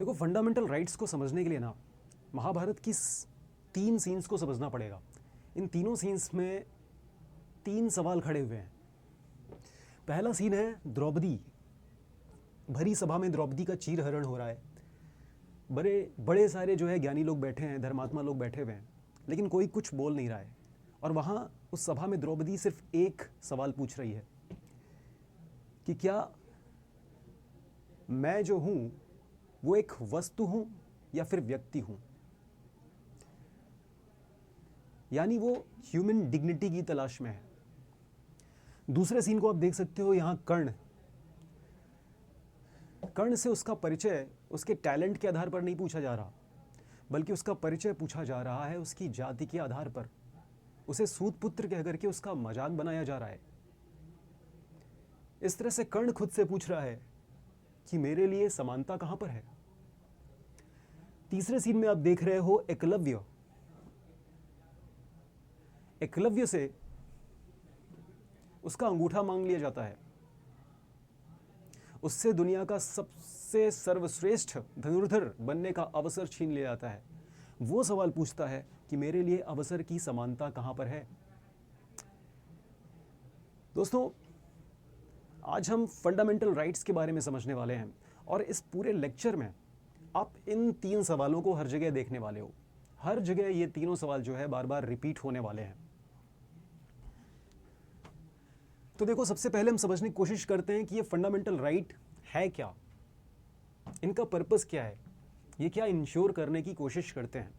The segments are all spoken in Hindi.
देखो, फंडामेंटल राइट्स को समझने के लिए ना महाभारत की 3 सीन्स को समझना पड़ेगा। इन तीनों सीन्स में 3 सवाल खड़े हुए हैं। पहला सीन है द्रौपदी। भरी सभा में द्रौपदी का चीरहरण हो रहा है। बड़े बड़े सारे जो है ज्ञानी लोग बैठे हैं, धर्मात्मा लोग बैठे हुए हैं, लेकिन कोई कुछ बोल नहीं रहा है। और वहाँ उस सभा में द्रौपदी सिर्फ एक सवाल पूछ रही है कि क्या मैं जो हूँ वो एक वस्तु हूँ या फिर व्यक्ति हूँ। यानी वो ह्यूमन डिग्निटी की तलाश में है। दूसरे सीन को आप देख सकते हो, यहाँ कर्ण से उसका परिचय उसके टैलेंट के आधार पर नहीं पूछा जा रहा, बल्कि उसका परिचय पूछा जा रहा है उसकी जाति के आधार पर। उसे सूत पुत्र कह करके उसका मजाक बनाया जा रहा है। इस तरह से कर्ण खुद से पूछ रहा है कि मेरे लिए समानता कहां पर है। तीसरे सीन में आप देख रहे हो एकलव्य से उसका अंगूठा मांग लिया जाता है। उससे दुनिया का सबसे सर्वश्रेष्ठ धनुर्धर बनने का अवसर छीन लिया जाता है। वो सवाल पूछता है कि मेरे लिए अवसर की समानता कहां पर है। दोस्तों, आज हम फंडामेंटल राइट्स के बारे में समझने वाले हैं और इस पूरे लेक्चर में आप इन 3 सवालों को हर जगह देखने वाले हो। हर जगह ये तीनों सवाल जो है बार बार रिपीट होने वाले हैं। तो देखो, सबसे पहले हम समझने की कोशिश करते हैं कि ये फंडामेंटल राइट है क्या, इनका पर्पस क्या है, ये क्या इंश्योर करने की कोशिश करते हैं।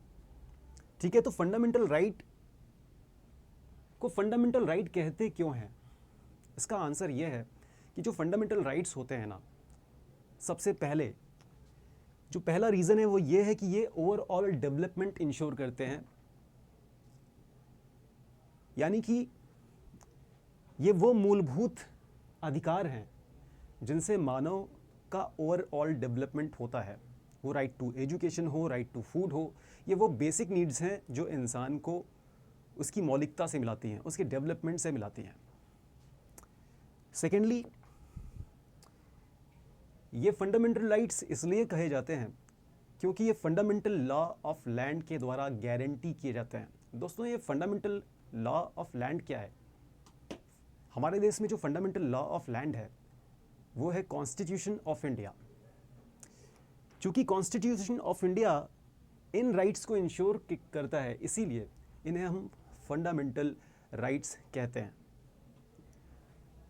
ठीक है, तो फंडामेंटल राइट को फंडामेंटल राइट कहते क्यों हैं? इसका आंसर ये है कि जो फंडामेंटल राइट्स होते हैं ना, सबसे पहले जो पहला रीज़न है वो ये है कि ये ओवरऑल डेवलपमेंट इंश्योर करते हैं। यानी कि ये वो मूलभूत अधिकार हैं जिनसे मानव का ओवरऑल डेवलपमेंट होता है। वो राइट टू एजुकेशन हो, राइट टू फूड हो, ये वो बेसिक नीड्स हैं जो इंसान को उसकी मौलिकता से मिलाती हैं, उसके डेवलपमेंट से मिलाती हैं। सेकेंडली, ये फंडामेंटल राइट्स इसलिए कहे जाते हैं क्योंकि ये फंडामेंटल लॉ ऑफ लैंड के द्वारा गारंटी किए जाते हैं। दोस्तों, ये फंडामेंटल लॉ ऑफ लैंड क्या है? हमारे देश में जो फंडामेंटल लॉ ऑफ लैंड है वो है कॉन्स्टिट्यूशन ऑफ इंडिया। चूंकि constitution of India in rights को इंश्योर करता है, इसीलिए इन्हें हम फंडामेंटल राइट्स कहते हैं।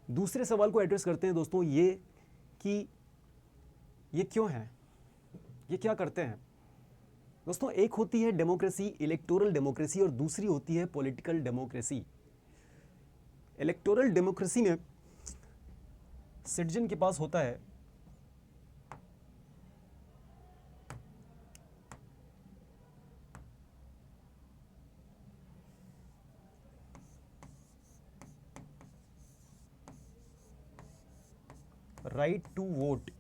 दूसरे सवाल को एड्रेस करते हैं दोस्तों, ये कि ये क्यों हैं, ये क्या करते हैं। दोस्तों, एक होती है डेमोक्रेसी, इलेक्टोरल डेमोक्रेसी, और दूसरी होती है पॉलिटिकल डेमोक्रेसी। इलेक्टोरल डेमोक्रेसी में सिटीजन के पास होता है राइट टू वोट।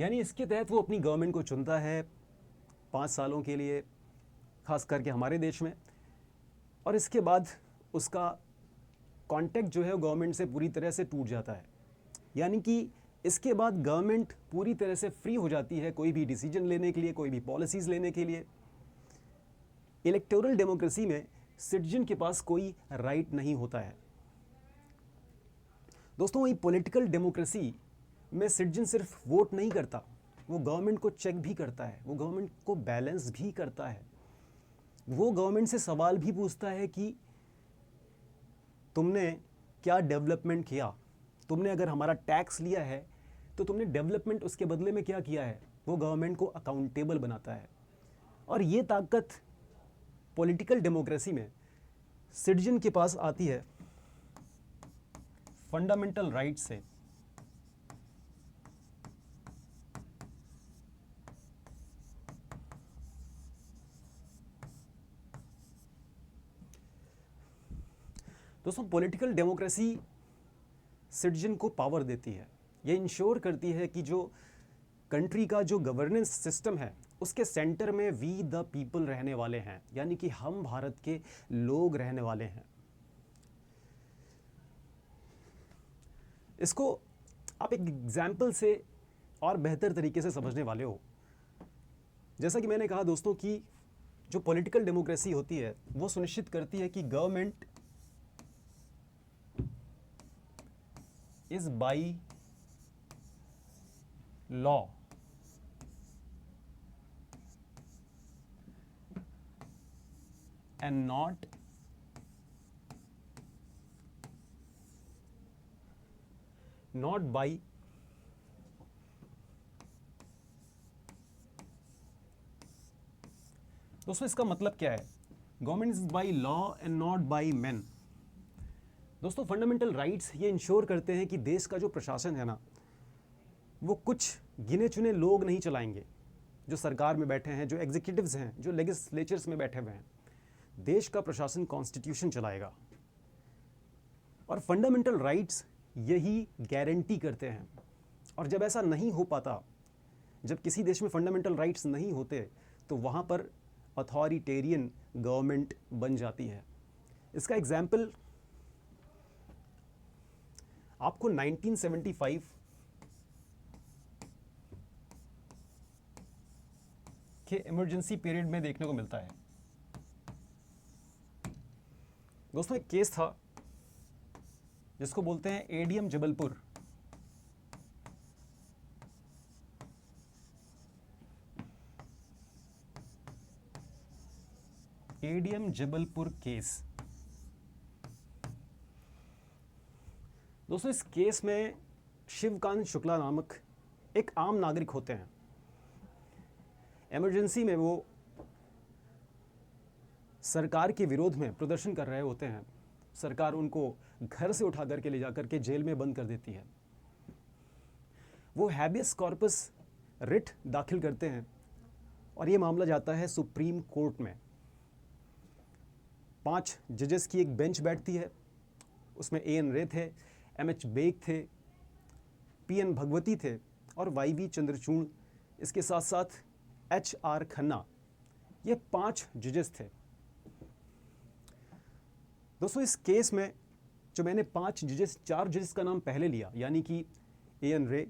यानी इसके तहत वो अपनी गवर्नमेंट को चुनता है 5 सालों के लिए, खास करके हमारे देश में, और इसके बाद उसका कॉन्टैक्ट जो है गवर्नमेंट से पूरी तरह से टूट जाता है। यानी कि इसके बाद गवर्नमेंट पूरी तरह से फ्री हो जाती है कोई भी डिसीजन लेने के लिए, कोई भी पॉलिसीज लेने के लिए। इलेक्टोरल डेमोक्रेसी में सिटीजन के पास कोई राइट नहीं होता है। दोस्तों, वही पॉलिटिकल डेमोक्रेसी में सिटीजन सिर्फ वोट नहीं करता, वो गवर्नमेंट को चेक भी करता है, वो गवर्नमेंट को बैलेंस भी करता है। वो गवर्नमेंट से सवाल भी पूछता है कि तुमने क्या डेवलपमेंट किया, तुमने अगर हमारा टैक्स लिया है तो तुमने डेवलपमेंट उसके बदले में क्या किया है। वो गवर्नमेंट को अकाउंटेबल बनाता है। और ये ताकत पॉलिटिकल डेमोक्रेसी में सिटीजन के पास आती है फंडामेंटल राइट से। दोस्तों, पॉलिटिकल डेमोक्रेसी सिटीजन को पावर देती है। ये इंश्योर करती है कि जो कंट्री का जो गवर्नेंस सिस्टम है उसके सेंटर में वी द पीपल रहने वाले हैं, यानी कि हम भारत के लोग रहने वाले हैं। इसको आप एक एग्जाम्पल से और बेहतर तरीके से समझने वाले हो। जैसा कि मैंने कहा दोस्तों कि जो पॉलिटिकल डेमोक्रेसी होती है वो सुनिश्चित करती है कि government is by law and not by दोस्तों इसका मतलब क्या है? Government is by law and not by man. दोस्तों फंडामेंटल राइट्स ये इंश्योर करते हैं कि देश का जो प्रशासन है ना, वो कुछ गिने चुने लोग नहीं चलाएंगे जो सरकार में बैठे हैं, जो एग्जीक्यूटिव्स हैं, जो लेजिस्लेचर्स में बैठे हुए हैं। देश का प्रशासन कॉन्स्टिट्यूशन चलाएगा और फंडामेंटल राइट्स यही गारंटी करते हैं। और जब ऐसा नहीं हो पाता, जब किसी देश में फंडामेंटल राइट्स नहीं होते, तो वहाँ पर अथॉरिटेरियन गवर्नमेंट बन जाती है। इसका एग्जाम्पल आपको 1975 के इमरजेंसी पीरियड में देखने को मिलता है। दोस्तों एक केस था जिसको बोलते हैं ADM Jabalpur. ADM Jabalpur case. दोस्तों इस केस में शिवकांत शुक्ला नामक एक आम नागरिक होते हैं। इमरजेंसी में वो सरकार के विरोध में प्रदर्शन कर रहे होते हैं। सरकार उनको घर से उठा करके ले जाकर के जेल में बंद कर देती है। वो हैबियस कॉर्पस रिट दाखिल करते हैं और ये मामला जाता है सुप्रीम कोर्ट में। 5 जजेस की एक बेंच बैठती है। उसमें एएन रे थे, एमएच बेग थे, पीएन भगवती थे और वाईवी चंद्रचूड़, इसके साथ साथ एचआर खन्ना। ये 5 जजेस थे। दोस्तों इस केस में जो मैंने 4 जजेस का नाम पहले लिया, यानी कि एएन रे,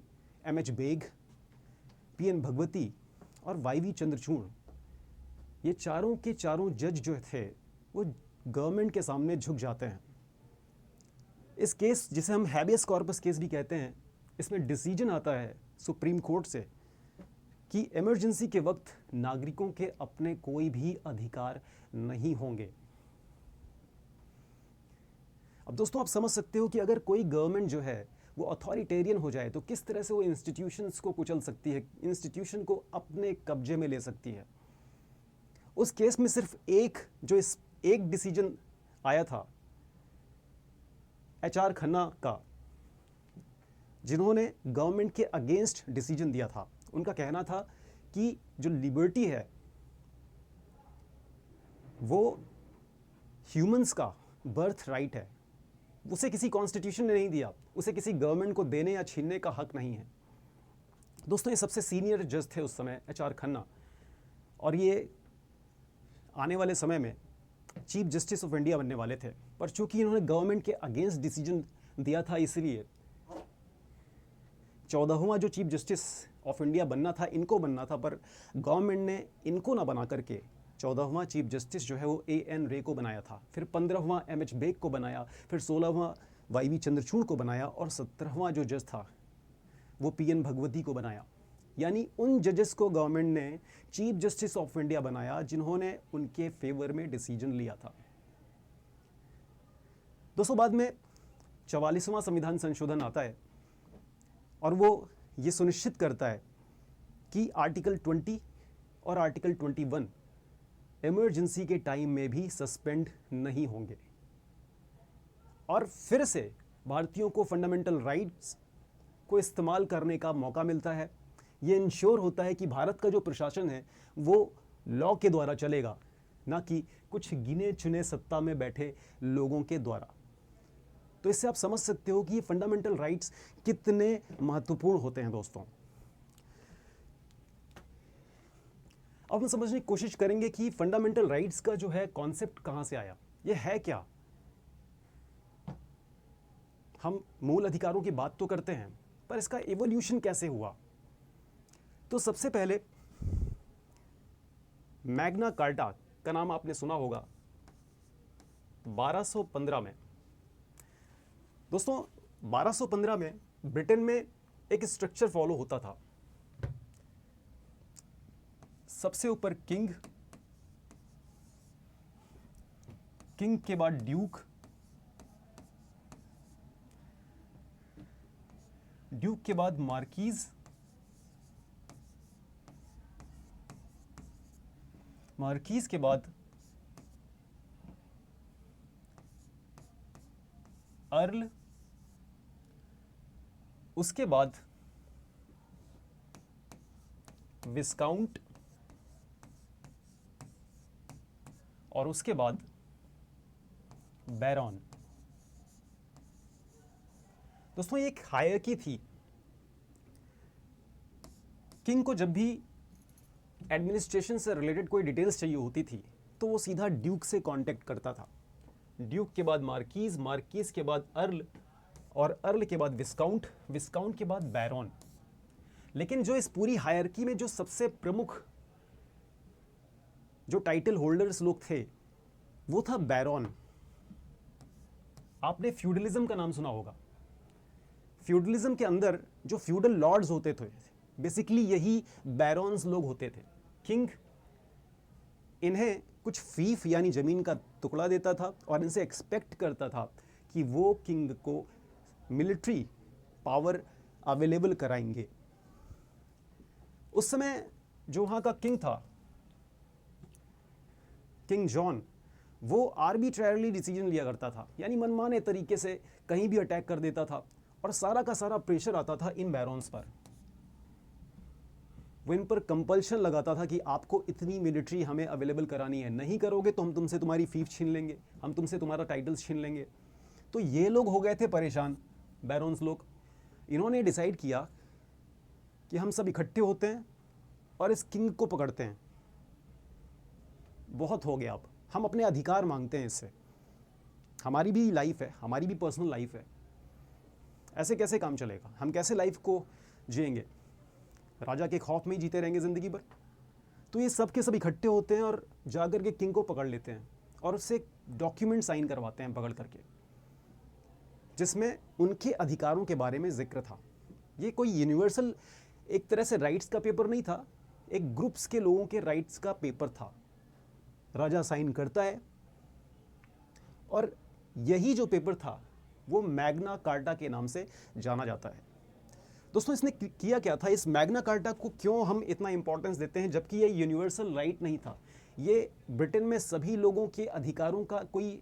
एमएच बेग, पीएन भगवती और वाईवी चंद्रचूड़, ये चारों के चारों जज जो थे वो गवर्नमेंट के सामने झुक जाते हैं। इस केस, जिसे हम हैबियस कॉर्पस केस भी कहते हैं, इसमें डिसीजन आता है सुप्रीम कोर्ट से कि इमरजेंसी के वक्त नागरिकों के अपने कोई भी अधिकार नहीं होंगे। अब दोस्तों आप समझ सकते हो कि अगर कोई गवर्नमेंट जो है वो अथॉरिटेरियन हो जाए तो किस तरह से वो इंस्टीट्यूशंस को कुचल सकती है, इंस्टीट्यूशन को अपने कब्जे में ले सकती है। उस केस में सिर्फ एक डिसीजन आया था एचआर खन्ना का, जिन्होंने गवर्नमेंट के अगेंस्ट डिसीजन दिया था। उनका कहना था कि जो लिबर्टी है वो ह्यूमंस का बर्थ राइट है, उसे किसी कॉन्स्टिट्यूशन ने नहीं दिया, उसे किसी गवर्नमेंट को देने या छीनने का हक नहीं है। दोस्तों ये सबसे सीनियर जज थे उस समय, एचआर खन्ना, और ये आने वाले समय में चीफ जस्टिस ऑफ इंडिया बनने वाले थे। पर चूंकि इन्होंने गवर्नमेंट के अगेंस्ट डिसीजन दिया था, इसलिए 14वां जो चीफ जस्टिस ऑफ इंडिया बनना था, इनको बनना था, पर गवर्नमेंट ने इनको ना बना करके 14वां चीफ जस्टिस जो है वो एएन रे को बनाया था। फिर 15वां एमएच बेग को बनाया, फिर 16वां वाईवी चंद्रचूड़ को बनाया और 17वां जो जज था वो पीएन भगवती को बनाया। यानी उन जजेस को गवर्नमेंट ने चीफ जस्टिस ऑफ इंडिया बनाया जिन्होंने उनके फेवर में डिसीजन लिया था। दोस्तों बाद में 44वां संविधान संशोधन आता है और वो ये सुनिश्चित करता है कि आर्टिकल 20 और आर्टिकल 21 इमरजेंसी के टाइम में भी सस्पेंड नहीं होंगे। और फिर से भारतीयों को फंडामेंटल राइट्स को इस्तेमाल करने का मौका मिलता है। ये इंश्योर होता है कि भारत का जो प्रशासन है वो लॉ के द्वारा चलेगा, ना कि कुछ गिने चुने सत्ता में बैठे लोगों के द्वारा। तो इससे आप समझ सकते हो कि ये फंडामेंटल राइट्स कितने महत्वपूर्ण होते हैं दोस्तों। अब हम समझने की कोशिश करेंगे कि फंडामेंटल राइट्स का जो है कॉन्सेप्ट कहां से आया, ये है क्या। हम मूल अधिकारों की बात तो करते हैं, पर इसका एवोल्यूशन कैसे हुआ? तो सबसे पहले मैग्ना कार्टा का नाम आपने सुना होगा 1215 में। दोस्तों 1215 में ब्रिटेन में एक स्ट्रक्चर फॉलो होता था। सबसे ऊपर किंग, किंग के बाद ड्यूक, ड्यूक के बाद मार्कीज, मार्कीज के बाद अर्ल, उसके बाद विस्काउंट और उसके बाद बैरॉन। दोस्तों ये एक हायरार्की थी। किंग को जब भी एडमिनिस्ट्रेशन से रिलेटेड कोई डिटेल्स चाहिए होती थी तो वो सीधा ड्यूक से कांटेक्ट करता था। ड्यूक के बाद मार्कीज, मार्कीज के बाद अर्ल और अर्ल के बाद विस्काउंट, विस्काउंट के बाद बैरॉन। लेकिन जो इस पूरी हायरार्की में जो सबसे प्रमुख जो टाइटल होल्डर्स लोग थे वो था बैरॉन। आपने फ्यूडलिज्म का नाम सुना होगा। फ्यूडलिज्म के अंदर जो फ्यूडल लॉर्ड्स होते थे बेसिकली यही बैरॉन्स लोग होते थे। किंग इन्हें कुछ फीफ यानी जमीन का टुकड़ा देता था और इनसे एक्सपेक्ट करता था कि वो किंग को मिलिट्री पावर अवेलेबल कराएंगे। उस समय जो वहाँ का किंग था, किंग जॉन, वो आर्बिट्रेरली डिसीजन लिया करता था, यानी मनमाने तरीके से कहीं भी अटैक कर देता था और सारा का सारा प्रेशर आता था इन बैरॉन्स पर। वो इन पर कंपल्शन लगाता था कि आपको इतनी मिलिट्री हमें अवेलेबल करानी है, नहीं करोगे तो हम तुमसे तुम्हारी फीफ छीन लेंगे, हम तुमसे तुम्हारा टाइटल्स छीन लेंगे। तो ये लोग हो गए थे परेशान, बैरॉन्स लोग। इन्होंने डिसाइड किया कि हम सब इकट्ठे होते हैं और इस किंग को पकड़ते हैं। बहुत हो गया, अब हम अपने अधिकार मांगते हैं इससे। हमारी भी लाइफ है, हमारी भी पर्सनल लाइफ है, ऐसे कैसे काम चलेगा? हम कैसे लाइफ को जिएंगे? राजा के खौफ में ही जीते रहेंगे ज़िंदगी भर? तो ये सब के सब इकट्ठे होते हैं और जाकर के किंग को पकड़ लेते हैं और उससे डॉक्यूमेंट साइन करवाते हैं पकड़ करके, जिसमें उनके अधिकारों के बारे में जिक्र था। ये कोई यूनिवर्सल एक तरह से राइट्स का पेपर नहीं था, एक ग्रुप्स के लोगों के राइट्स का पेपर था। राजा साइन करता है और यही जो पेपर था वो मैग्ना कार्टा के नाम से जाना जाता है। दोस्तों इसने किया क्या था? इस मैग्ना कार्टा को क्यों हम इतना इंपॉर्टेंस देते हैं जबकि ये यूनिवर्सल राइट नहीं था? ये ब्रिटेन में सभी लोगों के अधिकारों का कोई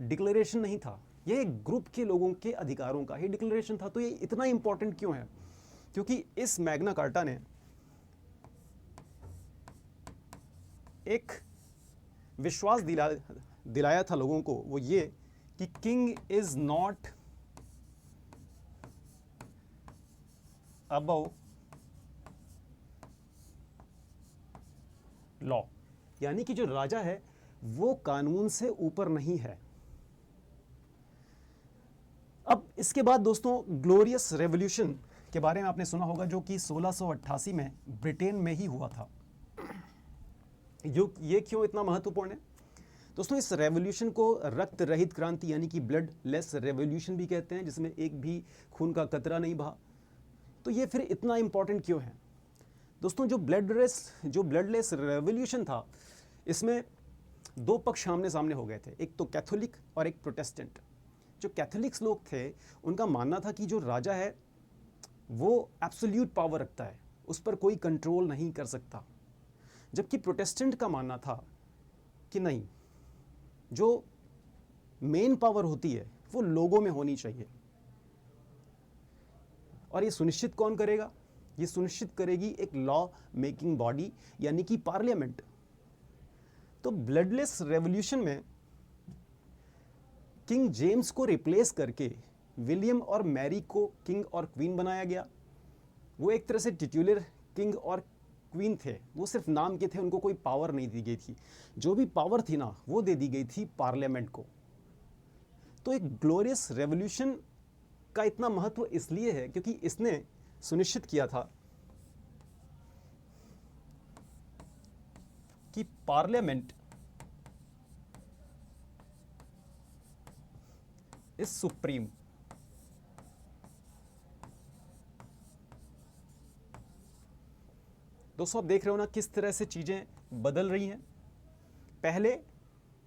डिक्लेरेशन नहीं था, ये एक ग्रुप के लोगों के अधिकारों का ही डिक्लेरेशन था। तो ये इतना इंपॉर्टेंट क्यों है? क्योंकि इस मैग्ना कार्टा ने एक विश्वास दिलाया था लोगों को, वो ये कि king is not above law, यानी कि जो राजा है वो कानून से ऊपर नहीं है। अब इसके बाद दोस्तों ग्लोरियस रेवोल्यूशन के बारे में आपने सुना होगा, जो कि 1688 में ब्रिटेन में ही हुआ था। ये क्यों इतना महत्वपूर्ण है? दोस्तों इस रेवोल्यूशन को रक्त रहित क्रांति यानी कि ब्लड लेस रेवोल्यूशन भी कहते हैं, जिसमें एक भी खून का कतरा नहीं बहा। तो ये फिर इतना इंपॉर्टेंट क्यों है? दोस्तों जो ब्लडलेस रेवोल्यूशन था, इसमें दो पक्ष आमने सामने हो गए थे, एक तो कैथोलिक और एक प्रोटेस्टेंट। जो कैथोलिक्स लोग थे उनका मानना था कि जो राजा है वो एब्सोल्यूट पावर रखता है, उस पर कोई कंट्रोल नहीं कर सकता। जबकि प्रोटेस्टेंट का मानना था कि नहीं, जो मेन पावर होती है वो लोगों में होनी चाहिए। और ये सुनिश्चित कौन करेगा? ये सुनिश्चित करेगी एक लॉ मेकिंग बॉडी यानी कि पार्लियामेंट। तो ब्लडलेस रेवोल्यूशन में किंग जेम्स को रिप्लेस करके विलियम और मैरी को किंग और क्वीन बनाया गया। वो एक तरह से टिट्यूलर किंग और क्वीन थे, वो सिर्फ नाम के थे, उनको कोई पावर नहीं दी गई थी। जो भी पावर थी ना वो दे दी गई थी पार्लियामेंट को। तो एक ग्लोरियस रेवोल्यूशन का इतना महत्व इसलिए है क्योंकि इसने सुनिश्चित किया था कि पार्लियामेंट इज सुप्रीम। दोस्तों आप देख रहे हो ना किस तरह से चीजें बदल रही हैं। पहले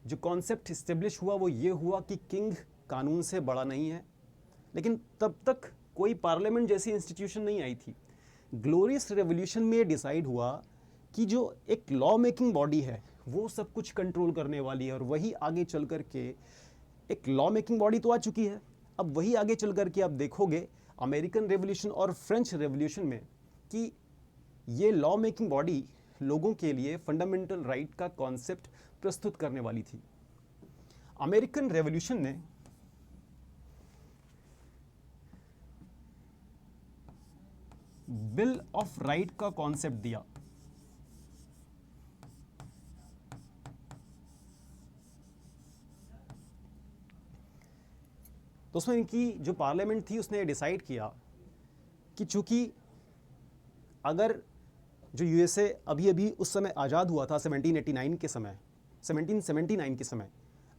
जो कॉन्सेप्ट इस्टेब्लिश हुआ वो ये हुआ कि किंग कानून से बड़ा नहीं है, लेकिन तब तक कोई पार्लियामेंट जैसी इंस्टीट्यूशन नहीं आई थी। ग्लोरियस रेवोल्यूशन में डिसाइड हुआ कि जो एक लॉ मेकिंग बॉडी है वो सब कुछ कंट्रोल करने वाली है, और वही आगे चल कर के एक लॉ मेकिंग बॉडी तो आ चुकी है, अब वही आगे चल कर के आप देखोगे अमेरिकन रेवोल्यूशन और फ्रेंच रेवोल्यूशन में कि ये लॉ मेकिंग बॉडी लोगों के लिए फंडामेंटल राइट का कॉन्सेप्ट प्रस्तुत करने वाली थी। अमेरिकन रेवोल्यूशन ने बिल ऑफ राइट का कॉन्सेप्ट दिया। तो उसमें इनकी जो पार्लियामेंट थी उसने डिसाइड किया कि चूंकि अगर जो यूएसए अभी अभी उस समय आज़ाद हुआ था 1789 के समय, 1779 के समय,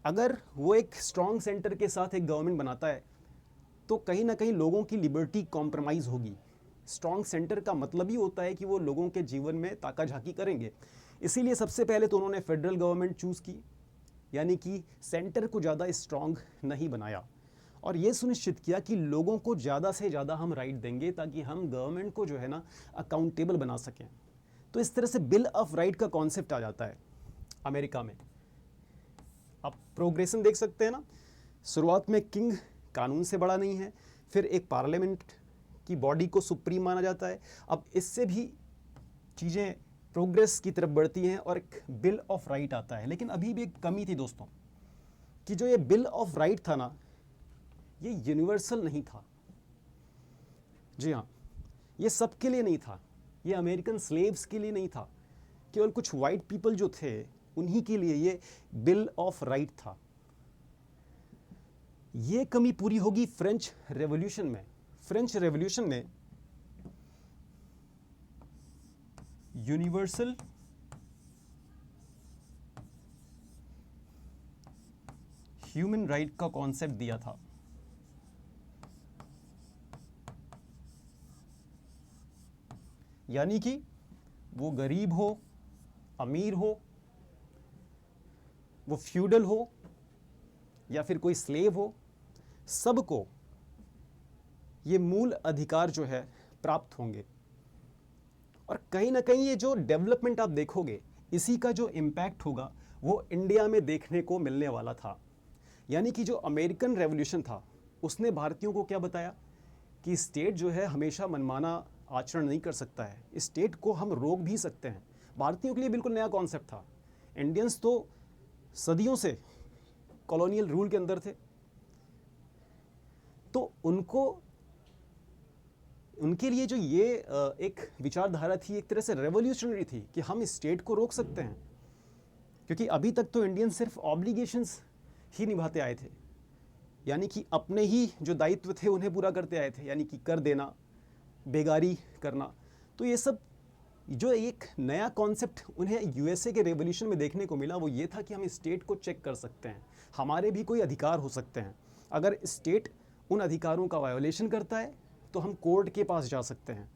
अगर वो एक स्ट्रॉन्ग सेंटर के साथ एक गवर्नमेंट बनाता है तो कहीं ना कहीं लोगों की लिबर्टी कॉम्प्रोमाइज़ होगी। स्ट्रॉन्ग सेंटर का मतलब ही होता है कि वो लोगों के जीवन में ताका झाकी करेंगे। इसीलिए सबसे पहले तो उन्होंने फेडरल गवर्नमेंट चूज़ की, यानी कि सेंटर को ज़्यादा स्ट्रॉन्ग नहीं बनाया, और ये सुनिश्चित किया कि लोगों को ज़्यादा से ज़्यादा हम राइट देंगे ताकि हम गवर्नमेंट को जो है ना अकाउंटेबल बना सकें। तो इस तरह से बिल ऑफ राइट का कॉन्सेप्ट आ जाता है अमेरिका में। आप प्रोग्रेशन देख सकते हैं ना, शुरुआत में किंग कानून से बड़ा नहीं है, फिर एक पार्लियामेंट की बॉडी को सुप्रीम माना जाता है, अब इससे भी चीज़ें प्रोग्रेस की तरफ बढ़ती हैं और एक बिल ऑफ राइट आता है। लेकिन अभी भी एक कमी थी दोस्तों, कि जो ये बिल ऑफ राइट था ना ये यूनिवर्सल नहीं था। जी हाँ, ये सबके लिए नहीं था, ये अमेरिकन स्लेव्स के लिए नहीं था, केवल कुछ वाइट पीपल जो थे उन्हीं के लिए ये बिल ऑफ राइट था। ये कमी पूरी होगी फ्रेंच रेवोल्यूशन में। फ्रेंच रेवोल्यूशन में यूनिवर्सल ह्यूमन राइट का कॉन्सेप्ट दिया था। यानी कि वो गरीब हो, अमीर हो, वो फ्यूडल हो या फिर कोई स्लेव हो, सबको ये मूल अधिकार जो है प्राप्त होंगे। और कहीं ना कहीं ये जो डेवलपमेंट आप देखोगे इसी का जो इम्पैक्ट होगा वो इंडिया में देखने को मिलने वाला था। यानी कि जो अमेरिकन रेवोल्यूशन था उसने भारतीयों को क्या बताया कि स्टेट जो है हमेशा मनमाना आचरण नहीं कर सकता है, स्टेट को हम रोक भी सकते हैं। भारतीयों के लिए बिल्कुल नया कॉन्सेप्ट था। इंडियंस तो सदियों से कॉलोनियल रूल के अंदर थे, तो उनके लिए जो ये एक विचारधारा थी एक तरह से रेवोल्यूशनरी थी कि हम स्टेट को रोक सकते हैं। क्योंकि अभी तक तो इंडियन सिर्फ ऑब्लिगेशंस ही निभाते आए थे, यानी कि अपने ही जो दायित्व थे उन्हें पूरा करते आए थे, यानी कि कर देना, बेगारी करना। तो ये सब जो एक नया कॉन्सेप्ट उन्हें यूएसए के रेवोल्यूशन में देखने को मिला वो ये था कि हम स्टेट को चेक कर सकते हैं, हमारे भी कोई अधिकार हो सकते हैं। अगर स्टेट उन अधिकारों का वायोलेशन करता है तो हम कोर्ट के पास जा सकते हैं।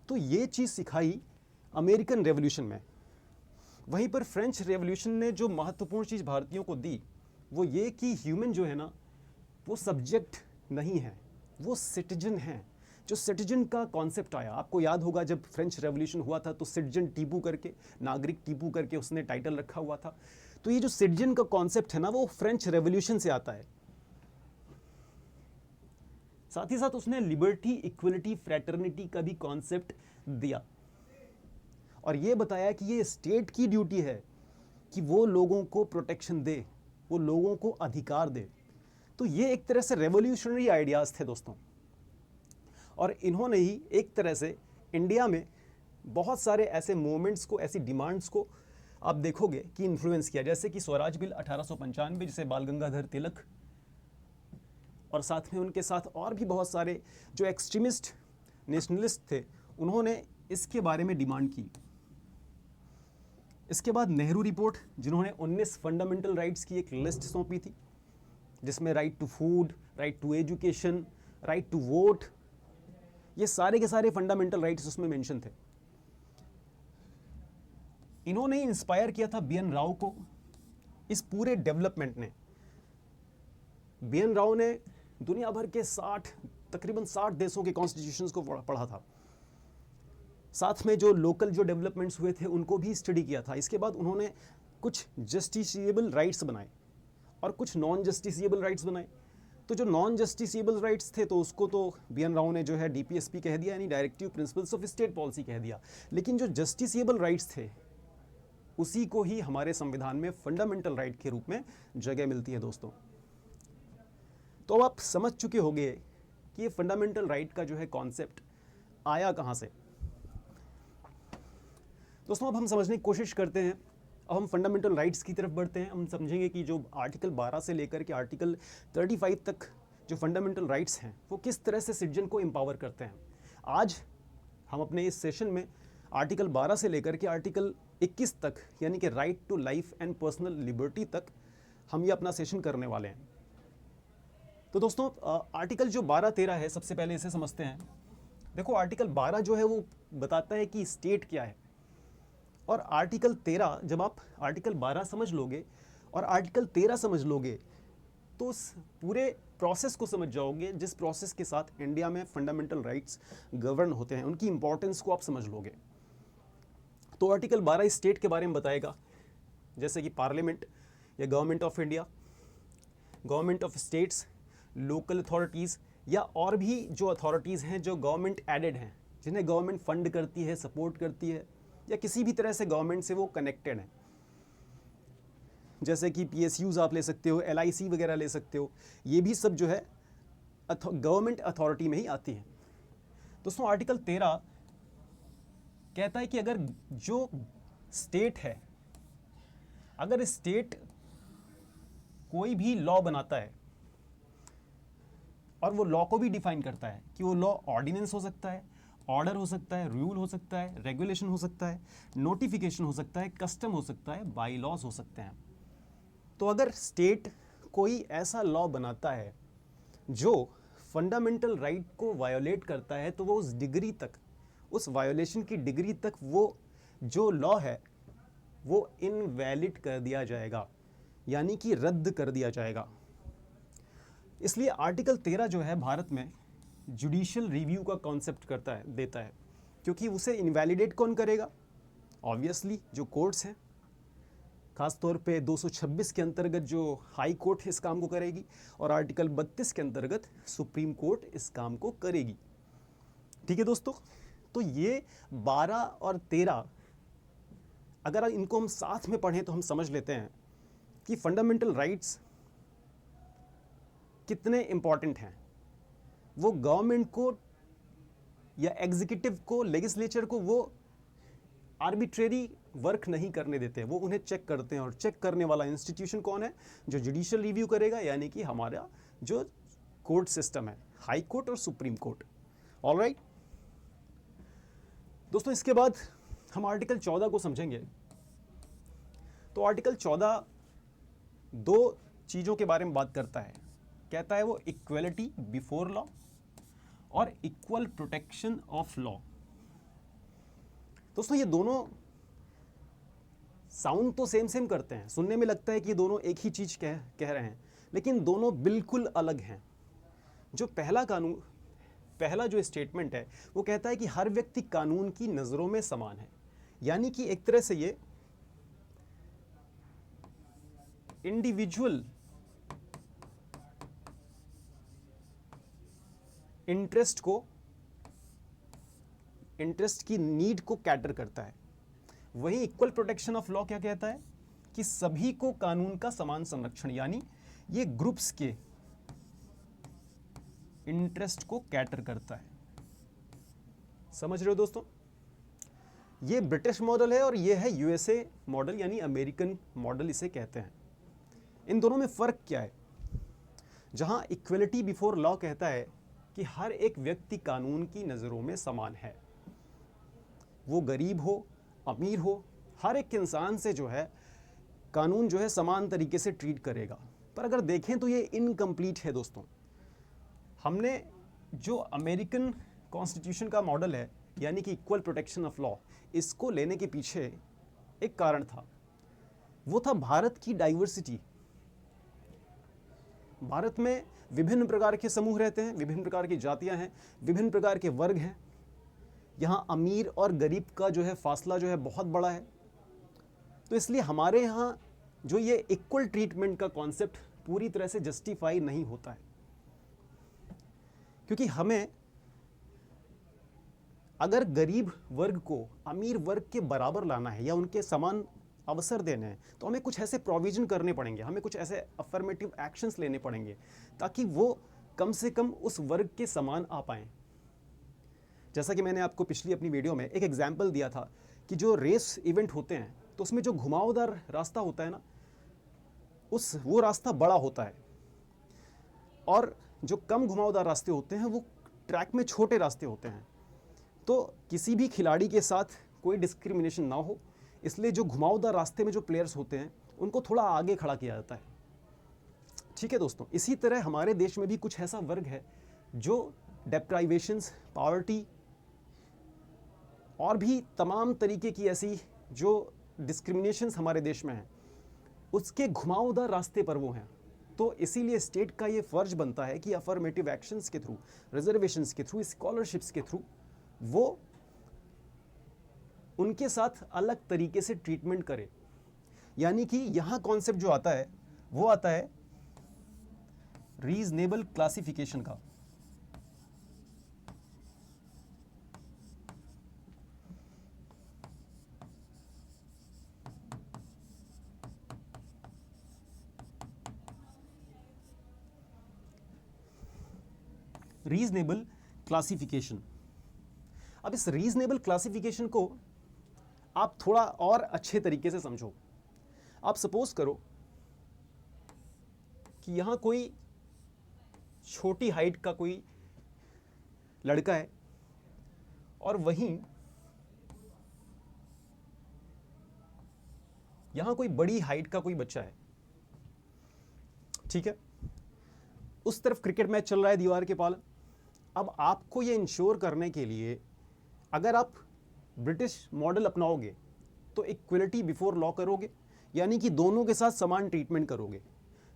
तो ये चीज़ सिखाई अमेरिकन रेवोल्यूशन में। वहीं पर फ्रेंच रेवोल्यूशन ने जो महत्वपूर्ण चीज़ भारतीयों को दी वो ये कि ह्यूमन जो है ना वो सब्जेक्ट नहीं है, वो सिटीजन हैं। जो सिटीजन का कॉन्सेप्ट आया, आपको याद होगा जब फ्रेंच रेवोल्यूशन हुआ था तो सिटीजन टीपू करके, नागरिक टीपू करके उसने टाइटल रखा हुआ था। तो ये जो सिटीजन का कॉन्सेप्ट है ना वो फ्रेंच रेवोल्यूशन से आता है। साथ ही साथ उसने लिबर्टी, इक्वलिटी, फ्रेटर्निटी का भी कॉन्सेप्ट दिया और ये बताया कि ये स्टेट की ड्यूटी है कि वो लोगों को प्रोटेक्शन दे, वो लोगों को अधिकार दे। तो ये एक तरह से रेवोल्यूशनरी आइडियाज़ थे दोस्तों, और इन्होंने ही एक तरह से इंडिया में बहुत सारे ऐसे मूवमेंट्स को, ऐसी डिमांड्स को आप देखोगे कि इन्फ्लुएंस किया। जैसे कि स्वराज बिल 1895 जिसे बाल गंगाधर तिलक और साथ में उनके साथ और भी बहुत सारे जो एक्सट्रीमिस्ट नेशनलिस्ट थे, उन्होंने इसके बारे में डिमांड की। इसके बाद नेहरू रिपोर्ट, जिन्होंने 19 फंडामेंटल राइट्स की एक लिस्ट सौंपी थी, जिसमें right to food, right to education, right to vote, ये सारे के सारे फंडामेंटल राइट्स उसमें मेंशन थे। इन्होंने इंस्पायर किया था बी.एन. राव को इस पूरे डेवलपमेंट ने। बी.एन. राव ने दुनिया भर के तकरीबन 60 देशों के कॉन्स्टिट्यूशंस को पढ़ा था, साथ में जो लोकल जो डेवलपमेंट्स हुए थे उनको भी स्टडी किया था। इसके बाद उन्होंने कुछ जस्टिसिएबल राइट्स बनाए और कुछ नॉन जस्टिसिएबल राइट्स बनाए। तो जो नॉन जस्टिसिएबल राइट्स थे तो उसको तो बी.एन. राव ने जो है DPSP कह दिया, यानी directive principles of state policy कह दिया। लेकिन जो जस्टिसिएबल राइट्स थे उसी को ही हमारे संविधान में फंडामेंटल राइट के रूप में जगह मिलती है दोस्तों। तो अब आप समझ चुके होंगे कि ये फंडामेंटल राइट का जो है कॉन्सेप्ट आया कहाँ से। दोस्तों अब हम समझने की कोशिश करते हैं, अब हम फंडामेंटल राइट्स की तरफ बढ़ते हैं। हम समझेंगे कि जो आर्टिकल 12 से लेकर के आर्टिकल 35 तक जो फंडामेंटल राइट्स हैं वो किस तरह से सिटीजन को एम्पावर करते हैं। आज हम अपने इस सेशन में आर्टिकल 12 से लेकर के आर्टिकल 21 तक, यानी कि right to life and personal liberty तक हम ये अपना सेशन करने वाले हैं। तो दोस्तों आर्टिकल जो 12-13 है, सबसे पहले इसे समझते हैं। देखो आर्टिकल 12 जो है वो बताता है कि स्टेट क्या है, और आर्टिकल 13, जब आप आर्टिकल 12 समझ लोगे और आर्टिकल 13 समझ लोगे तो उस पूरे प्रोसेस को समझ जाओगे जिस प्रोसेस के साथ इंडिया में फंडामेंटल राइट्स गवर्न होते हैं, उनकी इंपॉर्टेंस को आप समझ लोगे। तो आर्टिकल 12 स्टेट के बारे में बताएगा, जैसे कि पार्लियामेंट या government of India, government of states, local authorities या और भी जो अथॉरिटीज़ हैं जो गवर्नमेंट एडेड हैं, जिन्हें गवर्नमेंट फंड करती है, सपोर्ट करती है, या किसी भी तरह से गवर्नमेंट से वो कनेक्टेड हैं। जैसे कि PSUs आप ले सकते हो, LIC वगैरह ले सकते हो, ये भी सब जो है गवर्नमेंट अथॉरिटी में ही आती हैं। दोस्तों आर्टिकल 13 कहता है कि अगर जो स्टेट है, अगर स्टेट कोई भी लॉ बनाता है और वो लॉ को भी डिफाइन करता है कि वो लॉ ऑर्डिनेंस हो सकता है, ऑर्डर हो सकता है, रूल हो सकता है, रेगुलेशन हो सकता है, नोटिफिकेशन हो सकता है, कस्टम हो सकता है, बाई लॉज हो सकते हैं। तो अगर स्टेट कोई ऐसा लॉ बनाता है जो फंडामेंटल राइट को वायोलेट करता है तो वो उस डिग्री तक, उस वायोलेशन की डिग्री तक वो जो लॉ है वो इनवैलिड कर दिया जाएगा, यानी कि रद्द कर दिया जाएगा। इसलिए आर्टिकल 13 जो है भारत में जुडिशियल रिव्यू का कॉन्सेप्ट देता है, क्योंकि उसे इनवैलिडेट कौन करेगा? ऑब्वियसली जो कोर्ट्स हैं, खास तौर पे 226 के अंतर्गत जो हाई कोर्ट इस काम को करेगी और आर्टिकल 32 के अंतर्गत सुप्रीम कोर्ट इस काम को करेगी। ठीक है दोस्तों, तो ये 12 और 13 अगर इनको हम साथ में पढ़ें तो हम समझ लेते हैं कि फंडामेंटल राइट्स कितने इंपॉर्टेंट हैं। वो गवर्नमेंट को या एग्जीक्यूटिव को, लेजिस्लेचर को वो आर्बिट्रेरी वर्क नहीं करने देते, वो उन्हें चेक करते हैं। और चेक करने वाला इंस्टीट्यूशन कौन है? जो जुडिशियल रिव्यू करेगा, यानी कि हमारा जो कोर्ट सिस्टम है, हाई कोर्ट और सुप्रीम कोर्ट। ऑलराइट दोस्तों, इसके बाद हम आर्टिकल 14 को समझेंगे। तो आर्टिकल 14 दो चीज़ों के बारे में बात करता है। कहता है वो इक्वलिटी बिफोर लॉ और इक्वल प्रोटेक्शन ऑफ लॉ। दोस्तों ये दोनों साउंड तो सेम करते हैं, सुनने में लगता है कि ये दोनों एक ही चीज कह रहे हैं, लेकिन दोनों बिल्कुल अलग हैं। जो पहला जो स्टेटमेंट है वो कहता है कि हर व्यक्ति कानून की नजरों में समान है, यानी कि एक तरह से ये इंडिविजुअल इंटरेस्ट की नीड को कैटर करता है। वहीं इक्वल प्रोटेक्शन ऑफ लॉ क्या कहता है कि सभी को कानून का समान संरक्षण, यानी ये ग्रुप्स के इंटरेस्ट को कैटर करता है। समझ रहे हो दोस्तों? ये ब्रिटिश मॉडल है और ये है USA मॉडल, यानी अमेरिकन मॉडल इसे कहते हैं। इन दोनों में फर्क क्या है? जहां इक्वलिटी बिफोर लॉ कहता है कि हर एक व्यक्ति कानून की नज़रों में समान है, वो गरीब हो अमीर हो, हर एक इंसान से जो है कानून जो है समान तरीके से ट्रीट करेगा। पर अगर देखें तो ये इनकम्प्लीट है दोस्तों। हमने जो अमेरिकन कॉन्स्टिट्यूशन का मॉडल है, यानी कि इक्वल प्रोटेक्शन ऑफ लॉ, इसको लेने के पीछे एक कारण था, वो था भारत की डाइवर्सिटी। भारत में विभिन्न प्रकार के समूह रहते हैं, विभिन्न प्रकार की जातियां हैं, विभिन्न प्रकार के वर्ग हैं। यहाँ अमीर और गरीब का जो है फासला जो है बहुत बड़ा है। तो इसलिए हमारे यहाँ जो ये इक्वल ट्रीटमेंट का कॉन्सेप्ट पूरी तरह से जस्टिफाई नहीं होता है, क्योंकि हमें अगर गरीब वर्ग को अमीर वर्ग के बराबर लाना है या उनके समान अवसर देने हैं, तो हमें कुछ ऐसे प्रोविजन करने पड़ेंगे, हमें कुछ ऐसे अफर्मेटिव एक्शंस लेने पड़ेंगे ताकि वो कम से कम उस वर्ग के समान आ पाएँ। जैसा कि मैंने आपको पिछली अपनी वीडियो में एक एग्जाम्पल दिया था कि जो रेस इवेंट होते हैं तो उसमें जो घुमावदार रास्ता होता है ना, वो रास्ता बड़ा होता है, और जो कम घुमावदार रास्ते होते हैं वो ट्रैक में छोटे रास्ते होते हैं। तो किसी भी खिलाड़ी के साथ कोई डिस्क्रिमिनेशन ना हो, इसलिए जो घुमावदार रास्ते में जो प्लेयर्स होते हैं उनको थोड़ा आगे खड़ा किया जाता है। ठीक है दोस्तों, इसी तरह हमारे देश में भी कुछ ऐसा वर्ग है जो डेप्राइवेशंस, पॉवर्टी और भी तमाम तरीके की ऐसी जो डिस्क्रिमिनेशंस हमारे देश में हैं, उसके घुमावदार रास्ते पर वो हैं। तो इसीलिए स्टेट का ये फर्ज बनता है कि अफर्मेटिव एक्शंस के थ्रू, रिजर्वेशंस के थ्रू, स्कॉलरशिप्स के थ्रू वो उनके साथ अलग तरीके से ट्रीटमेंट करे। यानी कि यहाँ कॉन्सेप्ट जो आता है वो आता है रीजनेबल क्लासिफिकेशन का। Reasonable classification. अब इस रीजनेबल क्लासिफिकेशन को आप थोड़ा और अच्छे तरीके से समझो। आप सपोज करो कि यहां कोई छोटी हाइट का कोई लड़का है और वहीं यहां कोई बड़ी हाइट का कोई बच्चा है। ठीक है, उस तरफ क्रिकेट मैच चल रहा है दीवार के पाल। अब आपको ये इंश्योर करने के लिए अगर आप ब्रिटिश मॉडल अपनाओगे तो इक्वलिटी बिफोर लॉ करोगे, यानी कि दोनों के साथ समान ट्रीटमेंट करोगे।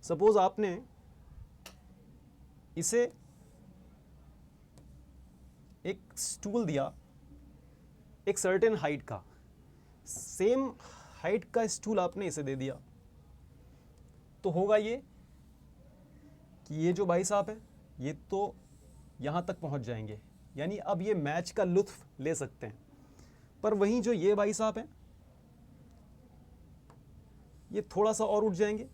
सपोज आपने इसे एक स्टूल दिया एक सर्टेन हाइट का, सेम हाइट का स्टूल आपने इसे दे दिया, तो होगा ये कि ये जो भाई साहब है ये तो यहां तक पहुंच जाएंगे, यानी अब ये मैच का लुत्फ ले सकते हैं। पर वहीं जो ये भाई साहब हैं ये थोड़ा सा और उठ जाएंगे।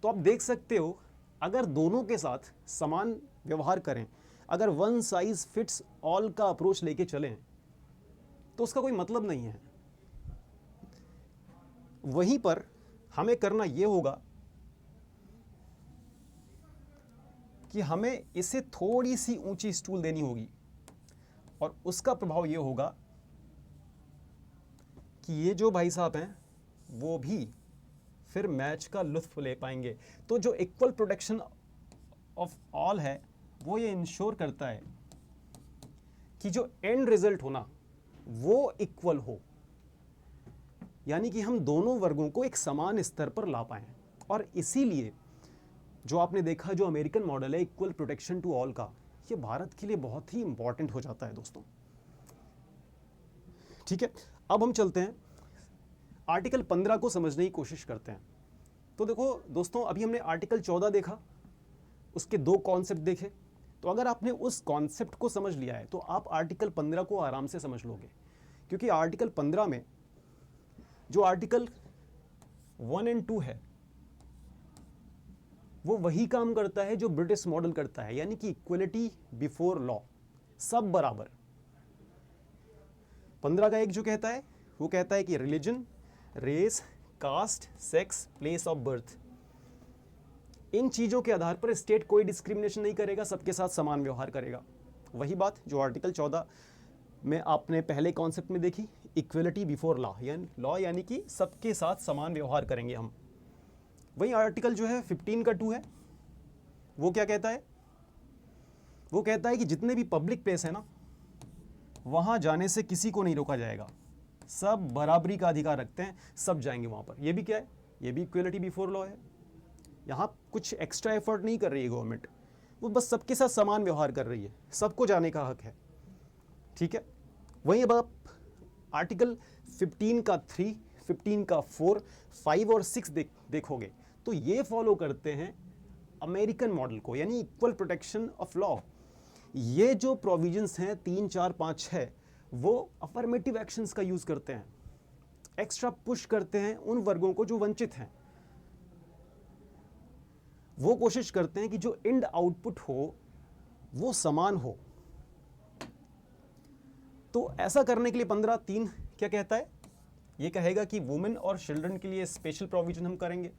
तो आप देख सकते हो अगर दोनों के साथ समान व्यवहार करें, अगर वन साइज फिट्स ऑल का अप्रोच लेके चलें तो उसका कोई मतलब नहीं है। वहीं पर हमें करना यह होगा कि हमें इसे थोड़ी सी ऊंची स्टूल देनी होगी, और उसका प्रभाव यह होगा कि ये जो भाई साहब हैं वो भी फिर मैच का लुत्फ ले पाएंगे। तो जो इक्वल प्रोटेक्शन ऑफ ऑल है वो ये इंश्योर करता है कि जो एंड रिजल्ट होना वो इक्वल हो, यानी कि हम दोनों वर्गों को एक समान स्तर पर ला पाएं। और इसीलिए जो आपने देखा जो अमेरिकन मॉडल है इक्वल प्रोटेक्शन टू ऑल का, ये भारत के लिए बहुत ही इंपॉर्टेंट हो जाता है दोस्तों। ठीक है, अब हम चलते हैं आर्टिकल 15 को समझने की कोशिश करते हैं। तो देखो दोस्तों, अभी हमने आर्टिकल 14 देखा, उसके दो कॉन्सेप्ट देखे। तो अगर आपने उस कॉन्सेप्ट को समझ लिया है तो आप आर्टिकल 15 को आराम से समझ लोगे, क्योंकि आर्टिकल 15 में जो आर्टिकल 1 और 2 है वो वही काम करता है जो ब्रिटिश मॉडल करता है, यानी कि इक्वलिटी बिफोर लॉ, सब बराबर। 15 का एक जो कहता है वो कहता है कि religion, race, caste, sex, place of birth, इन चीज़ों के आधार पर स्टेट कोई डिस्क्रिमिनेशन नहीं करेगा, सबके साथ समान व्यवहार करेगा। वही बात जो आर्टिकल 14 में आपने पहले कॉन्सेप्ट में देखी, इक्वलिटी बिफोर लॉ, यानी कि सबके साथ समान व्यवहार करेंगे हम। वही आर्टिकल जो है 15 का 2 है, वो क्या कहता है? वो कहता है कि जितने भी पब्लिक प्लेस है ना, वहाँ जाने से किसी को नहीं रोका जाएगा, सब बराबरी का अधिकार रखते हैं, सब जाएंगे वहाँ पर। ये भी क्या है? ये भी इक्वलिटी बिफोर लॉ है। यहाँ कुछ एक्स्ट्रा एफर्ट नहीं कर रही है गवर्नमेंट, वो बस सबके साथ समान व्यवहार कर रही है, सबको जाने का हक है, ठीक है। वहीं अब आप आर्टिकल 15 का 3, 15 का 4, 5 और 6 देखोगे तो ये फॉलो करते हैं अमेरिकन मॉडल को, यानी इक्वल प्रोटेक्शन ऑफ लॉ। ये जो प्रोविजंस हैं 3, 4, 5, 6, वो अफर्मेटिव एक्शंस का यूज करते हैं, एक्स्ट्रा पुश करते हैं उन वर्गों को जो वंचित हैं। वो कोशिश करते हैं कि जो एंड आउटपुट हो वो समान हो। तो ऐसा करने के लिए 15(3) क्या कहता है? ये कहेगा कि वुमेन और चिल्ड्रन के लिए स्पेशल प्रोविजन हम करेंगे।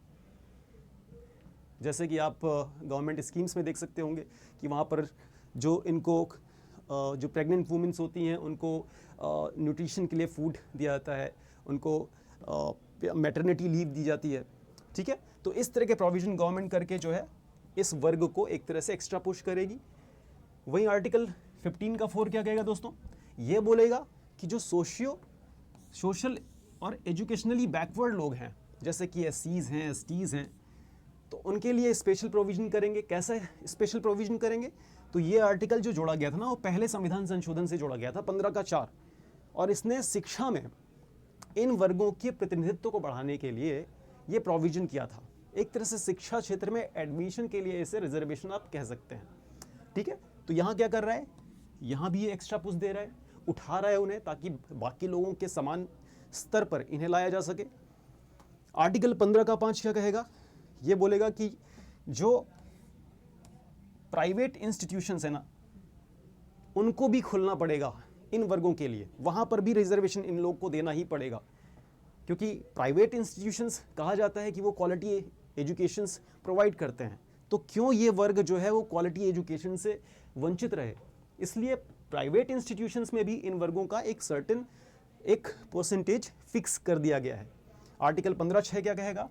जैसे कि आप गवर्नमेंट स्कीम्स में देख सकते होंगे कि वहाँ पर जो इनको जो प्रेग्नेंट वुमेन्स होती हैं उनको न्यूट्रिशन के लिए फूड दिया जाता है, उनको मैटरनिटी लीव दी जाती है, ठीक है। तो इस तरह के प्रोविजन गवर्नमेंट करके जो है इस वर्ग को एक तरह से एक्स्ट्रा पुश करेगी। वहीं आर्टिकल 15 का 4 क्या कहेगा दोस्तों? ये बोलेगा कि जो सोशल और एजुकेशनली बैकवर्ड लोग हैं, जैसे कि एससीज हैं, एसटीज हैं, तो उनके लिए स्पेशल प्रोविजन करेंगे। कैसे स्पेशल प्रोविजन करेंगे? तो ये आर्टिकल जो जोड़ा गया था ना, वो पहले संविधान संशोधन से जोड़ा गया था 15 का 4, और इसने शिक्षा में इन वर्गों के प्रतिनिधित्व को बढ़ाने के लिए ये प्रोविजन किया था। एक तरह से शिक्षा क्षेत्र में एडमिशन के लिए इसे रिजर्वेशन आप कह सकते हैं, ठीक है। तो यहाँ क्या कर रहा है? यहाँ भी ये एक्स्ट्रा पुश दे रहा है, उठा रहा है उन्हें, ताकि बाकी लोगों के समान स्तर पर इन्हें लाया जा सके। आर्टिकल 15 का 5 क्या कहेगा? ये बोलेगा कि जो प्राइवेट इंस्टीट्यूशंस है ना, उनको भी खुलना पड़ेगा इन वर्गों के लिए, वहाँ पर भी रिजर्वेशन इन लोग को देना ही पड़ेगा, क्योंकि प्राइवेट इंस्टीट्यूशंस कहा जाता है कि वो क्वालिटी एजुकेशंस प्रोवाइड करते हैं। तो क्यों ये वर्ग जो है वो क्वालिटी एजुकेशन से वंचित रहे? इसलिए प्राइवेट इंस्टीट्यूशंस में भी इन वर्गों का एक परसेंटेज फिक्स कर दिया गया है। आर्टिकल 15(6) क्या कहेगा?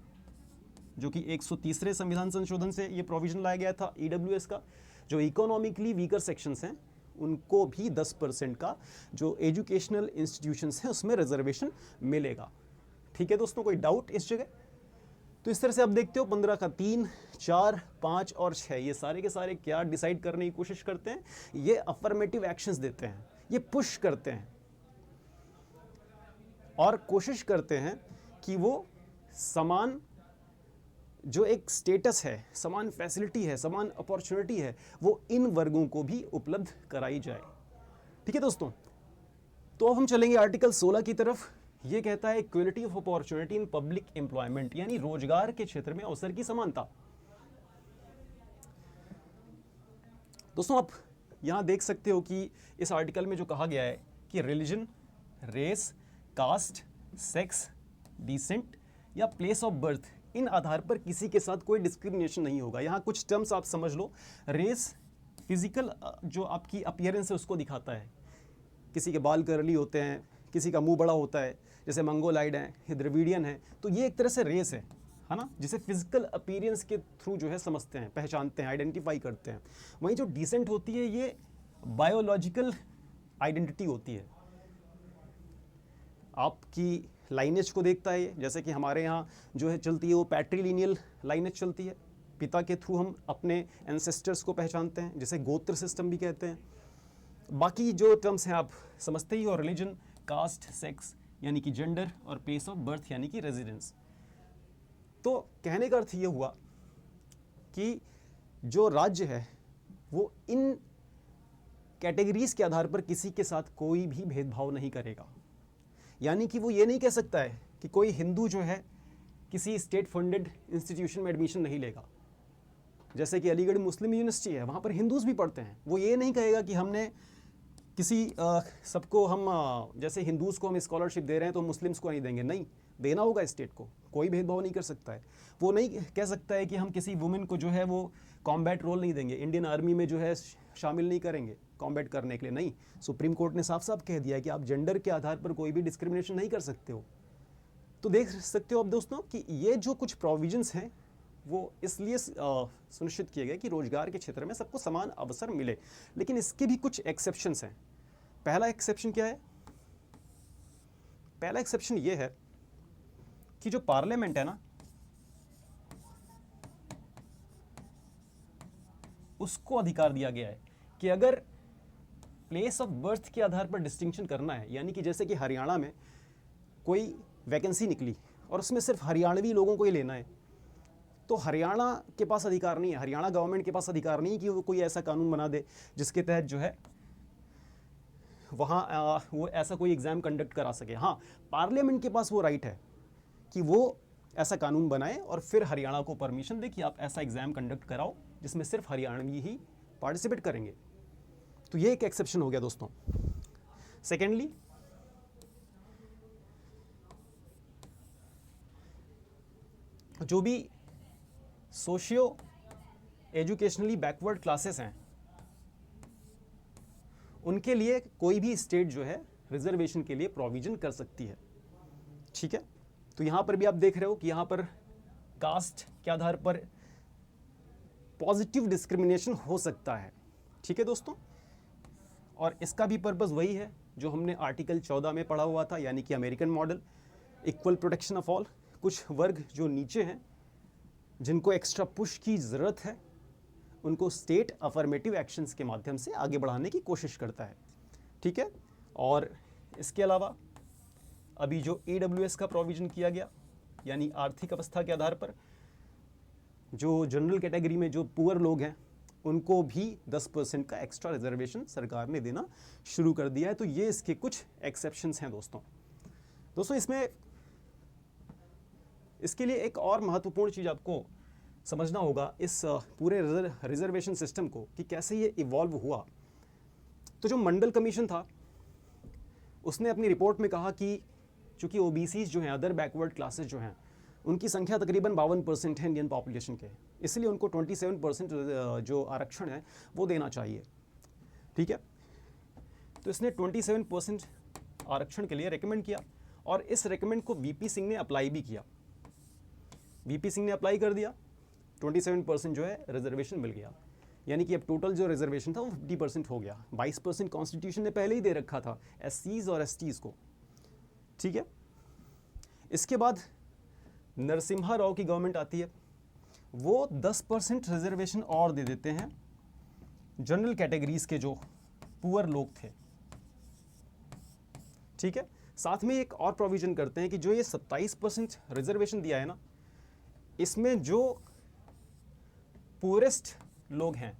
जो कि 130वें संविधान संशोधन से ये प्रोविजन लाया गया था ईडब्ल्यूएस का, जो इकोनॉमिकली वीकर सेक्शंस हैं उनको भी 10% का जो एजुकेशनल इंस्टीट्यूशंस हैं उसमें रिजर्वेशन मिलेगा, ठीक है दोस्तों। कोई डाउट इस जगह? तो इस तरह से आप देखते हो 15 का 3, 4, 5 और 6 ये सारे के सारे क्या डिसाइड करने की कोशिश करते हैं? ये अफर्मेटिव एक्शंस देते हैं, ये पुश करते हैं और कोशिश करते हैं कि वो समान जो एक स्टेटस है, समान फैसिलिटी है, समान अपॉर्चुनिटी है, वो इन वर्गों को भी उपलब्ध कराई जाए, ठीक है दोस्तों। तो अब हम चलेंगे आर्टिकल 16 की तरफ। ये कहता है equality of opportunity in public employment, यानी रोजगार के क्षेत्र में अवसर की समानता। दोस्तों आप यहां देख सकते हो कि इस आर्टिकल में जो कहा गया है कि religion, race, caste, sex, descent या प्लेस ऑफ बर्थ, इन आधार पर किसी के साथ कोई डिस्क्रिमिनेशन नहीं होगा। यहाँ कुछ टर्म्स आप समझ लो। रेस फिजिकल जो आपकी अपीयरेंस है उसको दिखाता है, किसी के बाल करली होते हैं, किसी का मुंह बड़ा होता है, जैसे मंगोलाइड हैं, द्रविडियन है, तो ये एक तरह से रेस है ना, जिसे फिजिकल अपीयरेंस के थ्रू जो है समझते हैं, पहचानते हैं, आइडेंटिफाई करते हैं। वहीं जो डिसेंट होती है ये बायोलॉजिकल आइडेंटिटी होती है, आपकी लाइनेज को देखता है। जैसे कि हमारे यहाँ जो है चलती है वो पैट्रीलिनियल लाइनेज चलती है, पिता के थ्रू हम अपने एंसेस्टर्स को पहचानते हैं, जिसे गोत्र सिस्टम भी कहते हैं। बाकी जो टर्म्स हैं आप समझते ही हो, रिलीजन, कास्ट, सेक्स यानी कि जेंडर, और प्लेस ऑफ बर्थ यानी कि रेजिडेंस। तो कहने का अर्थ ये हुआ कि जो राज्य है वो इन कैटेगरीज के आधार पर किसी के साथ कोई भी भेदभाव नहीं करेगा। यानी कि वो ये नहीं कह सकता है कि कोई हिंदू जो है किसी स्टेट फंडेड इंस्टीट्यूशन में एडमिशन नहीं लेगा। जैसे कि अलीगढ़ मुस्लिम यूनिवर्सिटी है, वहाँ पर हिंदूज भी पढ़ते हैं, वो ये नहीं कहेगा कि हमने किसी सबको हम जैसे हिंदूज़ को हम स्कॉलरशिप दे रहे हैं तो मुस्लिम्स को नहीं देंगे। नहीं, देना होगा स्टेट को, कोई भेदभाव नहीं कर सकता है। वो नहीं कह सकता है कि हम किसी वुमेन को जो है वो कॉम्बैट रोल नहीं देंगे, इंडियन आर्मी में जो है शामिल नहीं करेंगे कॉम्बैट करने के लिए, नहीं। सुप्रीम कोर्ट ने साफ साफ कह दिया है कि आप जेंडर के आधार पर कोई भी डिस्क्रिमिनेशन नहीं कर सकते हो। तो देख सकते हो अब दोस्तों कि ये जो कुछ प्रोविजंस हैं वो इसलिए सुनिश्चित किए गए कि रोजगार के क्षेत्र में सबको समान अवसर मिले, लेकिन इसके भी कुछ एक्सेप्शंस हैं। पहला एक्सेप्शन क्या है? पहला एक्सेप्शन ये है कि जो पार्लियामेंट है ना, उसको अधिकार दिया गया है कि अगर प्लेस ऑफ बर्थ के आधार पर डिस्टिंक्शन करना है, यानी कि जैसे कि हरियाणा में कोई वैकेंसी निकली और उसमें सिर्फ हरियाणवी लोगों को ही लेना है, तो हरियाणा के पास अधिकार नहीं है, हरियाणा गवर्नमेंट के पास अधिकार नहीं है कि वो कोई ऐसा कानून बना दे जिसके तहत जो है वहाँ वो ऐसा कोई एग्ज़ाम कंडक्ट करा सके। हाँ, पार्लियामेंट के पास वो राइट है कि वो ऐसा कानून बनाए और फिर हरियाणा को परमिशन दे कि आप ऐसा एग्ज़ाम कंडक्ट कराओ जिसमें सिर्फ हरियाणवी ही पार्टिसिपेट करेंगे। तो ये एक एक्सेप्शन हो गया दोस्तों। सेकेंडली, जो भी सोशियो एजुकेशनली बैकवर्ड क्लासेस हैं उनके लिए कोई भी स्टेट जो है रिजर्वेशन के लिए प्रोविजन कर सकती है। ठीक है, तो यहाँ पर भी आप देख रहे हो कि यहाँ पर कास्ट के आधार पर पॉजिटिव डिस्क्रिमिनेशन हो सकता है। ठीक है दोस्तों, और इसका भी पर्पस वही है जो हमने आर्टिकल 14 में पढ़ा हुआ था, यानी कि American model, equal protection of all. कुछ वर्ग जो नीचे हैं जिनको एक्स्ट्रा पुश की ज़रूरत है उनको स्टेट अफर्मेटिव एक्शंस के माध्यम से आगे बढ़ाने की कोशिश करता है। ठीक है, और इसके अलावा अभी जो AWS का प्रोविज़न किया गया, यानी आर्थिक अवस्था के आधार पर जो जनरल कैटेगरी में जो पुअर लोग हैं उनको भी 10% का एक्स्ट्रा रिजर्वेशन सरकार ने देना शुरू कर दिया है। तो ये इसके कुछ एक्सेप्शंस हैं दोस्तों इसमें इसके लिए एक और महत्वपूर्ण चीज़ आपको समझना होगा इस पूरे रिजर्वेशन सिस्टम को कि कैसे ये इवॉल्व हुआ। तो जो मंडल कमीशन था उसने अपनी रिपोर्ट में कहा कि चूँकि OBCs जो हैं, अदर बैकवर्ड क्लासेस जो हैं, उनकी संख्या तकरीबन 52% है इंडियन पॉपुलेशन के, इसलिए उनको 27% जो आरक्षण है वो देना चाहिए। ठीक है, तो इसने 27% आरक्षण के लिए रेकमेंड किया और इस रेकमेंड को VP सिंह ने अप्लाई भी किया। VP सिंह ने अप्लाई कर दिया, 27% जो है रिजर्वेशन मिल गया, यानी कि अब टोटल जो रिजर्वेशन था वो 50% हो गया। 22% कॉन्स्टिट्यूशन ने पहले ही दे रखा था SCs और STs को। ठीक है, इसके बाद नरसिम्हा राव की गवर्नमेंट आती है, वो 10% रिजर्वेशन और दे देते हैं जनरल कैटेगरीज के जो पुअर लोग थे। ठीक है, साथ में एक और प्रोविजन करते हैं कि जो ये 27% रिजर्वेशन दिया है ना, इसमें जो पुअरेस्ट लोग हैं,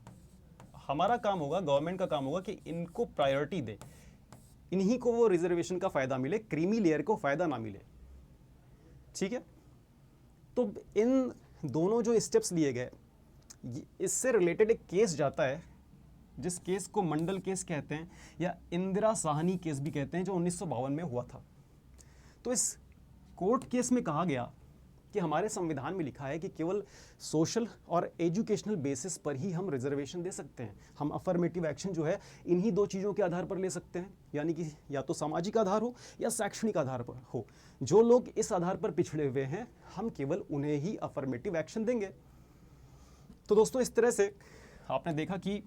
हमारा काम होगा, गवर्नमेंट का काम होगा कि इनको प्रायोरिटी दे, इन्हीं को वो रिजर्वेशन का फ़ायदा मिले, क्रीमी लेयर को फ़ायदा ना मिले। ठीक है, तो इन दोनों जो स्टेप्स लिए गए, इससे रिलेटेड एक केस जाता है जिस केस को मंडल केस कहते हैं या इंदिरा साहनी केस भी कहते हैं, जो 1952 में हुआ था। तो इस कोर्ट केस में कहा गया कि हमारे संविधान में लिखा है कि केवल सोशल और एजुकेशनल बेसिस पर ही हम रिजर्वेशन दे सकते हैं। हम अफर्मेटिव एक्शन जो है इन्हीं दो चीज़ों के आधार पर ले सकते हैं, यानी कि या तो सामाजिक आधार हो या शैक्षणिक आधार पर हो। जो लोग इस आधार पर पिछड़े हुए हैं हम केवल उन्हें ही अफर्मेटिव एक्शन देंगे। तो दोस्तों इस तरह से आपने देखा कि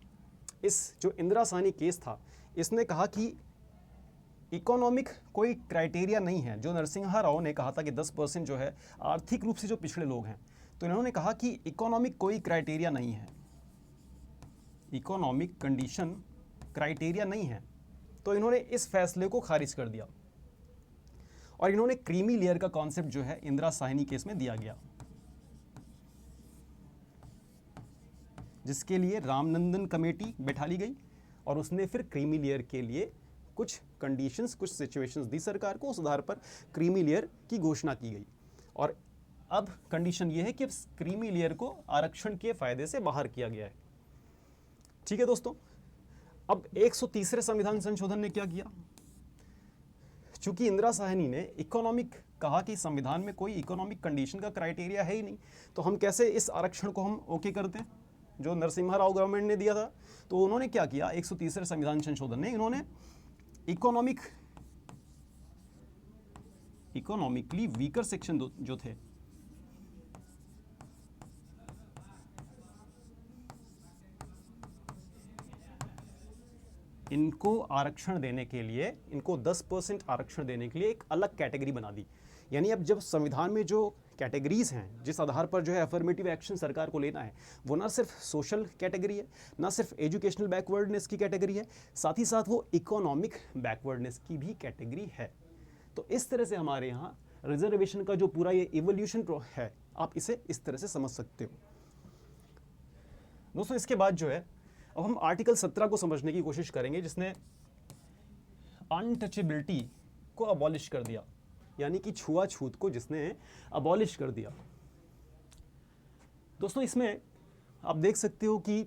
इस जो इंदिरा साहनी केस था, इसने कहा कि इकोनॉमिक कोई क्राइटेरिया नहीं है। जो नरसिम्हा राव ने कहा था कि 10% जो है आर्थिक रूप से जो पिछड़े लोग हैं, तो इन्होंने कहा कि इकोनॉमिक कोई क्राइटेरिया नहीं है, इकोनॉमिक कंडीशन क्राइटेरिया नहीं है। तो इन्होंने इस फैसले को खारिज कर दिया और इन्होंने क्रीमी लेयर का कॉन्सेप्ट जो है इंदिरा साहनी केस में दिया गया, जिसके लिए रामनंदन कमेटी बैठा ली गई और उसने फिर क्रीमी लेयर के लिए कुछ कंडीशंस, कुछ सिचुएशंस दी सरकार को, उस आधार पर क्रीमी लेयर की घोषणा की गई। और अब कंडीशन ये है कि क्रीमी लेयर को आरक्षण के फायदे से बाहर किया गया है। ठीक है दोस्तों, अब 130वें संविधान संशोधन ने क्या किया, चूंकि इंदिरा साहनी ने इकोनॉमिक कहा कि संविधान में कोई इकोनॉमिक कंडीशन का क्राइटेरिया है ही नहीं, तो हम कैसे इस आरक्षण को हम ओके करते हैं जो नरसिम्हा राव गवर्नमेंट ने दिया था। तो उन्होंने क्या किया, 130 संविधान संशोधन ने इन्होंने इकोनॉमिकली वीकर सेक्शन जो थे इनको आरक्षण देने के लिए, इनको 10% आरक्षण देने के लिए एक अलग कैटेगरी बना दी। यानी अब जब संविधान में जो कैटेगरीज हैं जिस आधार पर जो है अफर्मेटिव एक्शन सरकार को लेना है, वो ना सिर्फ सोशल कैटेगरी है, ना सिर्फ एजुकेशनल बैकवर्डनेस की कैटेगरी है, साथ ही साथ वो इकोनॉमिक बैकवर्डनेस की भी कैटेगरी है। तो इस तरह से हमारे यहाँ रिजर्वेशन का जो पूरा ये इवोल्यूशन है, आप इसे इस तरह से समझ सकते हो। दोस्तों इसके बाद जो है अब हम आर्टिकल 17 को समझने की कोशिश करेंगे, जिसने अनटचेबिलिटी को अबॉलिश कर दिया, यानी कि छुआछूत को जिसने अबॉलिश कर दिया। दोस्तों इसमें आप देख सकते हो कि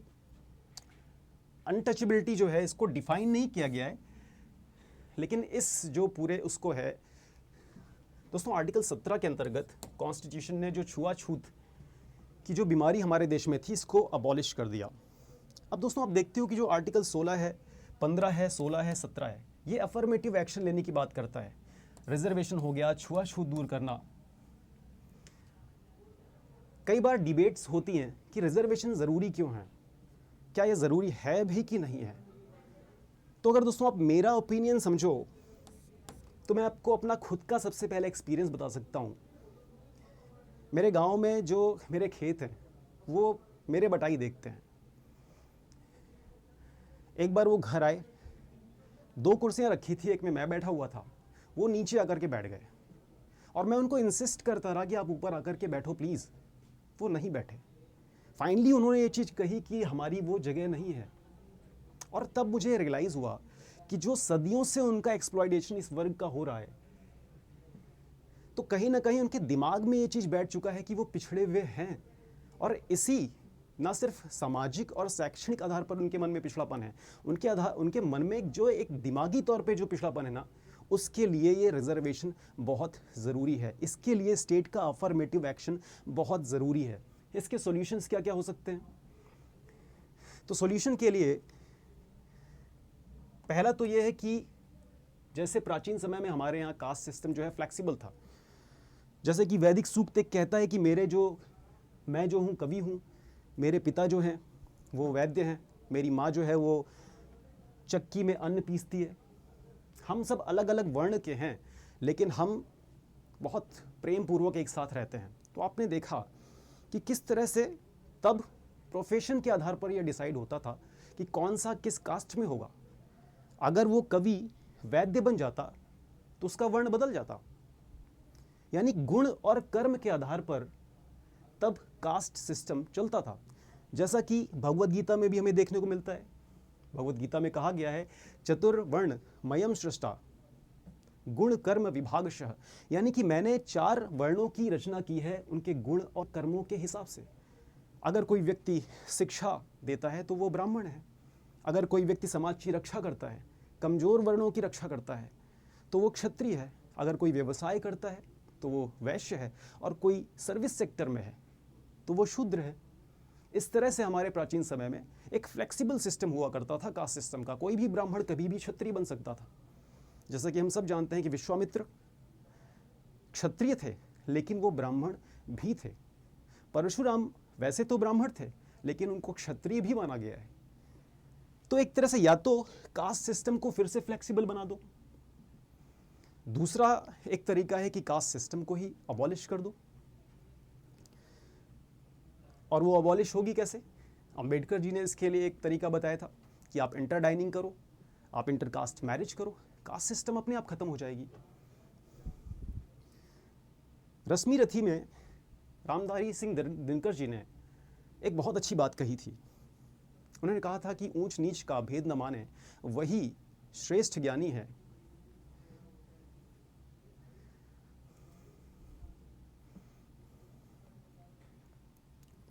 अनटचेबिलिटी जो है इसको डिफाइन नहीं किया गया है, लेकिन इस जो पूरे उसको है दोस्तों आर्टिकल 17 के अंतर्गत कॉन्स्टिट्यूशन ने जो छुआछूत की जो बीमारी हमारे देश में थी इसको अबॉलिश कर दिया। अब दोस्तों आप देखते हो कि जो आर्टिकल 16 है, 15 है, 16 है, 17 है, ये अफर्मेटिव एक्शन लेने की बात करता है। रिजर्वेशन हो गया, छुआछूत दूर करना। कई बार डिबेट्स होती हैं कि रिजर्वेशन ज़रूरी क्यों है, क्या ये ज़रूरी है भी कि नहीं है। तो अगर दोस्तों आप मेरा ओपिनियन समझो तो मैं आपको अपना खुद का सबसे पहले एक्सपीरियंस बता सकता हूँ। मेरे गांव में जो मेरे खेत हैं वो मेरे बटाई देखते हैं। एक बार वो घर आए, 2 कुर्सियाँ रखी थी, एक में मैं बैठा हुआ था, वो नीचे आकर के बैठ गए और मैं उनको इंसिस्ट करता रहा कि आप ऊपर आकर के बैठो प्लीज़, वो नहीं बैठे। फाइनली उन्होंने ये चीज़ कही कि हमारी वो जगह नहीं है, और तब मुझे रियलाइज़ हुआ कि जो सदियों से उनका एक्सप्लॉयटेशन इस वर्ग का हो रहा है, तो कहीं ना कहीं उनके दिमाग में ये चीज़ बैठ चुका है कि वो पिछड़े हुए हैं, और इसी ना सिर्फ सामाजिक और शैक्षणिक आधार पर उनके मन में पिछड़ापन है, उनके मन में जो एक दिमागी तौर पे जो पिछड़ापन है ना, उसके लिए ये रिजर्वेशन बहुत ज़रूरी है। इसके लिए स्टेट का अफर्मेटिव एक्शन बहुत ज़रूरी है। इसके सॉल्यूशंस क्या क्या हो सकते हैं? तो सॉल्यूशन के लिए पहला तो ये है कि जैसे प्राचीन समय में हमारे यहाँ कास्ट सिस्टम जो है फ्लेक्सिबल था। जैसे कि वैदिक सूक्त एक कहता है कि मैं जो हूँ कवि हूँ, मेरे पिता जो हैं वो वैद्य हैं, मेरी माँ जो है वो चक्की में अन्न पीसती है। हम सब अलग अलग वर्ण के हैं, लेकिन हम बहुत प्रेम पूर्वक एक साथ रहते हैं। तो आपने देखा कि किस तरह से तब प्रोफेशन के आधार पर यह डिसाइड होता था कि कौन सा किस कास्ट में होगा। अगर वो कवि वैद्य बन जाता तो उसका वर्ण बदल जाता। यानी गुण और कर्म के आधार पर तब कास्ट सिस्टम चलता था, जैसा कि भगवद गीता में भी हमें देखने को मिलता है। भगवद गीता में कहा गया है चतुर्वर्ण मयम सृष्टा गुण कर्म विभागशः, यानी कि मैंने 4 वर्णों की रचना की है उनके गुण और कर्मों के हिसाब से। अगर कोई व्यक्ति शिक्षा देता है तो वो ब्राह्मण है, अगर कोई व्यक्ति समाज की रक्षा करता है, कमज़ोर वर्णों की रक्षा करता है, तो वो क्षत्रिय है, अगर कोई व्यवसाय करता है तो वो वैश्य है, और कोई सर्विस सेक्टर में है तो वो शूद्र है। इस तरह से हमारे प्राचीन समय में एक फ्लेक्सिबल सिस्टम हुआ करता था कास्ट सिस्टम का। कोई भी ब्राह्मण कभी भी क्षत्रिय बन सकता था। जैसा कि हम सब जानते हैं कि विश्वामित्र क्षत्रिय थे लेकिन वो ब्राह्मण भी थे। परशुराम वैसे तो ब्राह्मण थे लेकिन उनको क्षत्रिय भी माना गया है। तो एक तरह से या तो कास्ट सिस्टम को फिर से फ्लेक्सिबल बना दो, दूसरा एक तरीका है कि कास्ट सिस्टम को ही अबॉलिश कर दो। और वो अबॉलिश होगी कैसे? अंबेडकर जी ने इसके लिए एक तरीका बताया था कि आप इंटर डाइनिंग करो, आप इंटर कास्ट मैरिज करो, कास्ट सिस्टम अपने आप खत्म हो जाएगी। रश्मि रथी में रामधारी सिंह दिनकर जी ने एक बहुत अच्छी बात कही थी। उन्होंने कहा था कि ऊंच नीच का भेद न माने वही श्रेष्ठ ज्ञानी है।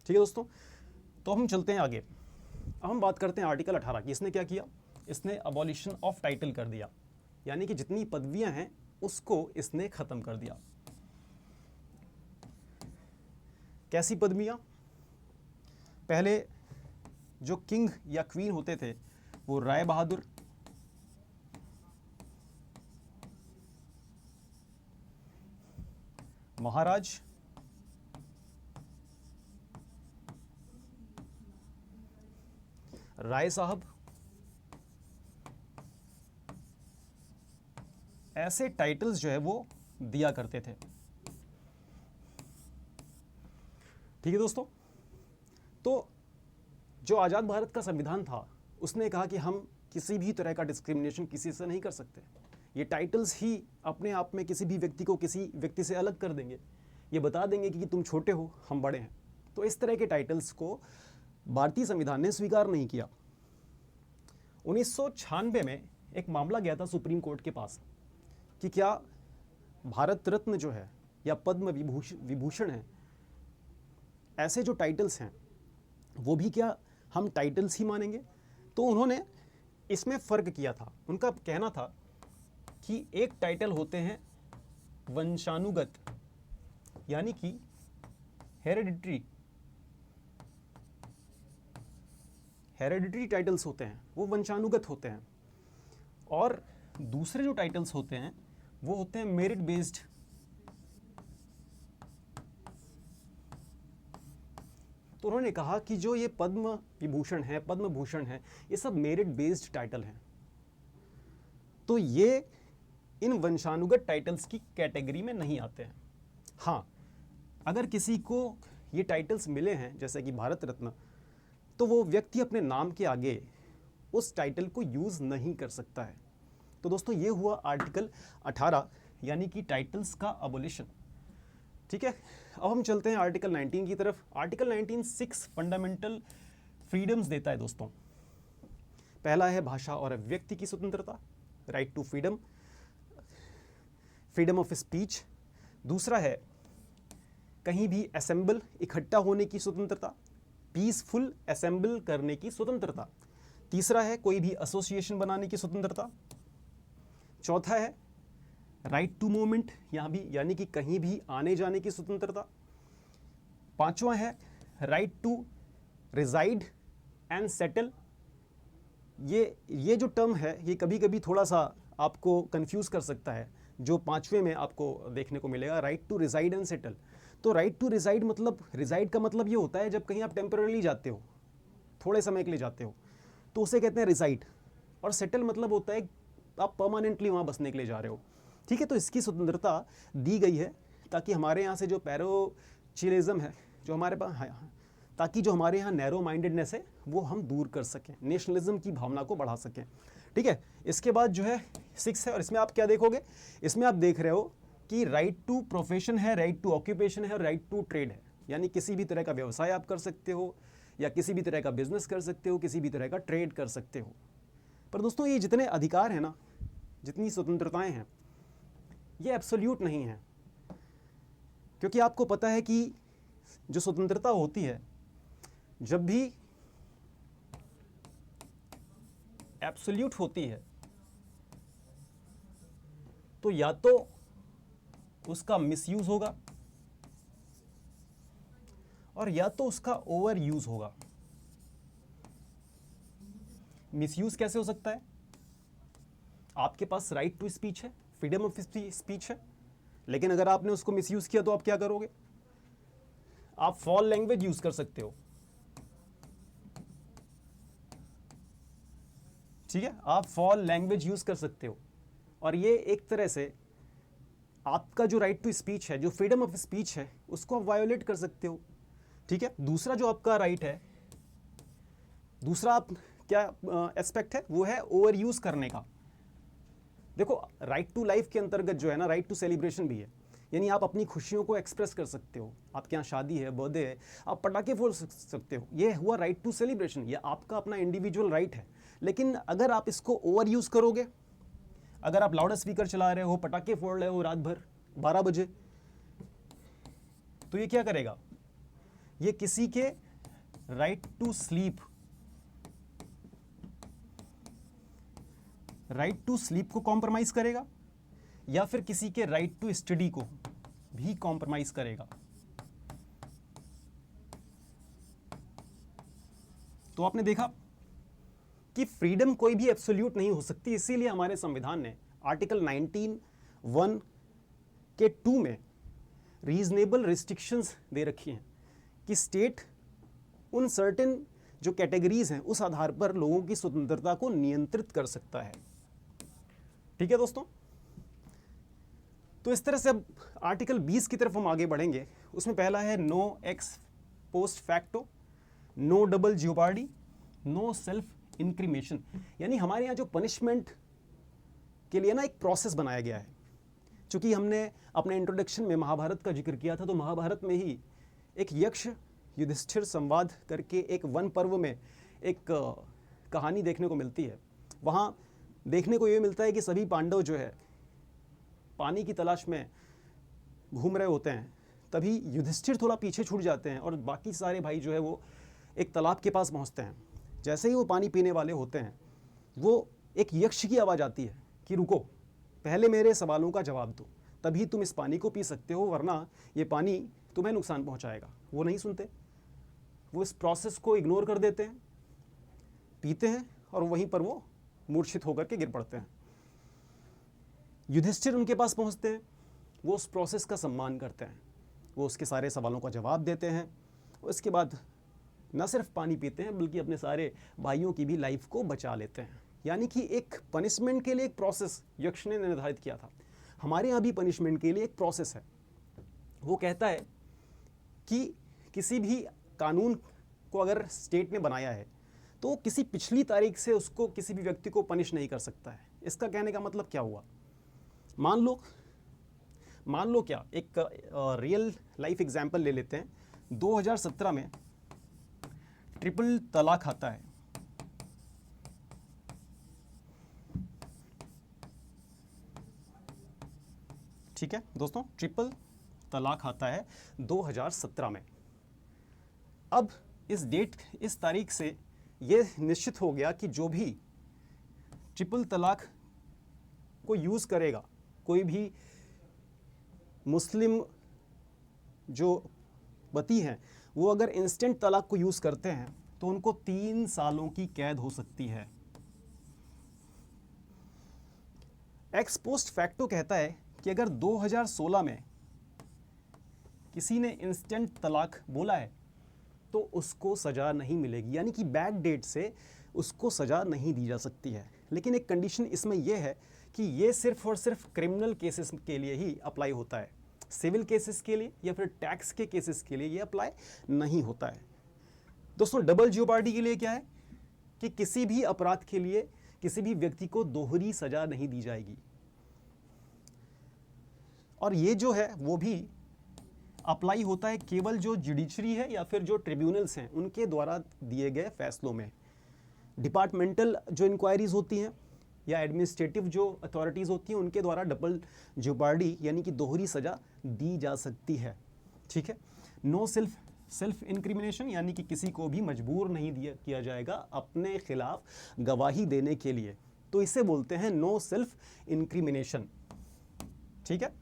ठीक है दोस्तों, तो हम चलते हैं आगे। अब हम बात करते हैं आर्टिकल 18 की। इसने क्या किया? इसने अबॉलिशन ऑफ टाइटल कर दिया, यानी कि जितनी पदवियां हैं उसको इसने ख़त्म कर दिया। कैसी पदमियाँ? पहले जो किंग या क्वीन होते थे वो राय बहादुर, महाराज, राय साहब, ऐसे टाइटल्स जो है वो दिया करते थे। ठीक है दोस्तों, तो जो आज़ाद भारत का संविधान था उसने कहा कि हम किसी भी तरह का डिस्क्रिमिनेशन किसी से नहीं कर सकते। ये टाइटल्स ही अपने आप में किसी भी व्यक्ति को किसी व्यक्ति से अलग कर देंगे, ये बता देंगे कि तुम छोटे हो हम बड़े हैं। तो इस तरह के टाइटल्स को भारतीय संविधान ने स्वीकार नहीं किया। 1996 में एक मामला गया था सुप्रीम कोर्ट के पास कि क्या भारत रत्न जो है या पद्म विभूषण है, ऐसे जो टाइटल्स हैं वो भी क्या हम टाइटल्स ही मानेंगे? तो उन्होंने इसमें फ़र्क किया था। उनका कहना था कि एक टाइटल होते हैं वंशानुगत, यानी कि हेरेडिटरी टाइटल्स होते हैं, वो वंशानुगत होते हैं, और दूसरे जो टाइटल्स होते हैं वो होते हैं मेरिट बेस्ड। तो उन्होंने कहा कि जो ये पद्म विभूषण है, पद्म भूषण है, ये सब मेरिट बेस्ड टाइटल हैं, तो ये इन वंशानुगत टाइटल्स की कैटेगरी में नहीं आते हैं। हाँ, अगर किसी को ये टाइटल्स मिले हैं जैसे कि भारत रत्न, तो वो व्यक्ति अपने नाम के आगे उस टाइटल को यूज़ नहीं कर सकता है। तो दोस्तों ये हुआ आर्टिकल 18 यानी कि टाइटल्स का अबोलिशन। ठीक है, अब हम चलते हैं आर्टिकल 19 की तरफ। आर्टिकल 19 6 फंडामेंटल फ्रीडम्स देता है दोस्तों। पहला है भाषा और अभिव्यक्ति की स्वतंत्रता, right to freedom, freedom of speech. दूसरा है कहीं भी असेंबल, इकट्ठा होने की स्वतंत्रता, पीसफुल असेंबल करने की स्वतंत्रता। तीसरा है कोई भी एसोसिएशन बनाने की स्वतंत्रता। चौथा है राइट टू मूवमेंट, यहाँ भी यानी कि कहीं भी आने जाने की स्वतंत्रता। पांचवा है right to reside and settle. ये जो टर्म है ये कभी कभी थोड़ा सा आपको कंफ्यूज कर सकता है, जो पांचवे में आपको देखने को मिलेगा, right to reside and settle. तो राइट टू रिजाइड मतलब, रिजाइड का मतलब ये होता है जब कहीं आप टेम्पररी जाते हो, थोड़े समय के लिए जाते हो, तो उसे कहते हैं रिजाइड। और सेटल मतलब होता है आप परमानेंटली वहाँ बसने के लिए जा रहे हो। ठीक है, तो इसकी स्वतंत्रता दी गई है ताकि हमारे यहाँ से जो पैरोचिलिज्म है जो हमारे पास है, ताकि जो हमारे यहाँ नैरो माइंडेडनेस है वो हम दूर कर सकें, नेशनलिज्म की भावना को बढ़ा सकें। ठीक है, इसके बाद जो है 6 है, और इसमें आप क्या देखोगे, इसमें आप देख रहे हो कि राइट टू प्रोफेशन है, राइट टू ऑक्यूपेशन है और राइट टू ट्रेड है, यानी किसी भी तरह का व्यवसाय आप कर सकते हो या किसी भी तरह का बिजनेस कर सकते हो, किसी भी तरह का ट्रेड कर सकते हो। पर दोस्तों ये जितने अधिकार हैं ना, जितनी स्वतंत्रताएं हैं, ये एब्सोल्यूट नहीं है, क्योंकि आपको पता है कि जो स्वतंत्रता होती है जब भी एब्सोल्यूट होती है तो या तो उसका मिसयूज होगा और या तो उसका ओवर यूज होगा। मिसयूज कैसे हो सकता है? आपके पास राइट टू स्पीच है, फ्रीडम ऑफ स्पीच है, लेकिन अगर आपने उसको मिसयूज किया तो आप क्या करोगे? आप फॉल लैंग्वेज यूज कर सकते हो। ठीक है, आप फॉल लैंग्वेज यूज कर सकते हो, और ये एक तरह से आपका जो राइट टू स्पीच है, जो फ्रीडम ऑफ स्पीच है, उसको आप वायोलेट कर सकते हो। ठीक है, दूसरा जो आपका राइट है, दूसरा आप क्या एस्पेक्ट है, वो है ओवर यूज करने का। देखो, राइट टू लाइफ के अंतर्गत जो है ना, राइट टू सेलिब्रेशन भी है, यानी आप अपनी खुशियों को एक्सप्रेस कर सकते हो। आपके यहाँ शादी है, बर्थडे है, आप पटाखे फोड़ सकते हो, ये हुआ राइट टू सेलिब्रेशन, ये आपका अपना इंडिविजुअल राइट है। लेकिन अगर आप इसको ओवर यूज करोगे, अगर आप लाउड स्पीकर चला रहे हो, पटाखे फोड़ रहे हो रात भर 12 बजे, तो ये क्या करेगा? ये किसी के right to sleep, right to sleep को कॉम्प्रोमाइज करेगा, या फिर किसी के राइट टू स्टडी को भी कॉम्प्रोमाइज करेगा। तो आपने देखा कि फ्रीडम कोई भी एब्सोल्यूट नहीं हो सकती, इसीलिए हमारे संविधान ने आर्टिकल 19(1) के 2 में रीजनेबल रिस्ट्रिक्शंस दे रखी हैं कि स्टेट उन सर्टेन जो कैटेगरीज हैं उस आधार पर लोगों की स्वतंत्रता को नियंत्रित कर सकता है। ठीक है दोस्तों, तो इस तरह से अब आर्टिकल 20 की तरफ हम आगे बढ़ेंगे। उसमें पहला है no ex post facto, no double jeopardy, no self incrimination. यानी हमारे यहाँ जो पनिशमेंट के लिए ना एक प्रोसेस बनाया गया है। चूंकि हमने अपने इंट्रोडक्शन में महाभारत का जिक्र किया था, तो महाभारत में ही एक यक्ष युधिष्ठिर संवाद करके एक वन पर्व में एक कहानी देखने को मिलती है। वहाँ देखने को ये मिलता है कि सभी पांडव जो है पानी की तलाश में घूम रहे होते हैं, तभी युधिष्ठिर थोड़ा पीछे छूट जाते हैं और बाकी सारे भाई जो है वो एक तालाब के पास पहुँचते हैं। जैसे ही वो पानी पीने वाले होते हैं, वो एक यक्ष की आवाज़ आती है कि रुको, पहले मेरे सवालों का जवाब दो, तभी तुम इस पानी को पी सकते हो, वरना ये पानी तुम्हें नुकसान पहुंचाएगा। वो नहीं सुनते, वो इस प्रोसेस को इग्नोर कर देते हैं, पीते हैं और वहीं पर वो मूर्छित होकर के गिर पड़ते हैं। युधिष्ठिर उनके पास पहुंचते हैं, वो उस प्रोसेस का सम्मान करते हैं, वो उसके सारे सवालों का जवाब देते हैं और इसके बाद न सिर्फ पानी पीते हैं बल्कि अपने सारे भाइयों की भी लाइफ को बचा लेते हैं। यानी कि एक पनिशमेंट के लिए एक प्रोसेस यक्ष ने निर्धारित किया था। हमारे यहाँ भी पनिशमेंट के लिए एक प्रोसेस है। वो कहता है कि किसी भी कानून को अगर स्टेट ने बनाया है तो किसी पिछली तारीख से उसको किसी भी व्यक्ति को पनिश नहीं कर सकता है। इसका कहने का मतलब क्या हुआ? मान लो क्या, एक रियल लाइफ एग्जाम्पल ले लेते हैं। 2017 में ट्रिपल तलाक आता है। ठीक है दोस्तों, ट्रिपल तलाक आता है 2017 में। अब इस तारीख से ये निश्चित हो गया कि जो भी ट्रिपल तलाक को यूज़ करेगा, कोई भी मुस्लिम जो पति हैं वो अगर इंस्टेंट तलाक को यूज़ करते हैं तो उनको 3 सालों की कैद हो सकती है। एक्स पोस्ट फैक्टो कहता है कि अगर 2016 में किसी ने इंस्टेंट तलाक बोला है तो उसको सज़ा नहीं मिलेगी, यानी कि बैड डेट से उसको सज़ा नहीं दी जा सकती है। लेकिन एक कंडीशन इसमें यह है कि ये सिर्फ और सिर्फ क्रिमिनल केसेस के लिए ही अप्लाई होता है। सिविल केसेस के लिए या फिर टैक्स के केसेस के लिए ये अप्लाई नहीं होता है। दोस्तों, डबल ज्योपार्डी के लिए क्या है कि किसी भी अपराध के लिए किसी भी व्यक्ति को दोहरी सज़ा नहीं दी जाएगी, और ये जो है वो भी अप्लाई होता है केवल जो जुडिशरी है या फिर जो ट्रिब्यूनल्स हैं उनके द्वारा दिए गए फैसलों में। डिपार्टमेंटल जो इंक्वायरीज होती हैं या एडमिनिस्ट्रेटिव जो अथॉरिटीज़ होती हैं उनके द्वारा डबल ज्योपार्डी यानी कि दोहरी सज़ा दी जा सकती है। ठीक है। नो सेल्फ इंक्रिमिनेशन, यानी कि किसी को भी मजबूर नहीं किया जाएगा अपने खिलाफ गवाही देने के लिए, तो इसे बोलते हैं नो सेल्फ इंक्रिमिनेशन। ठीक है,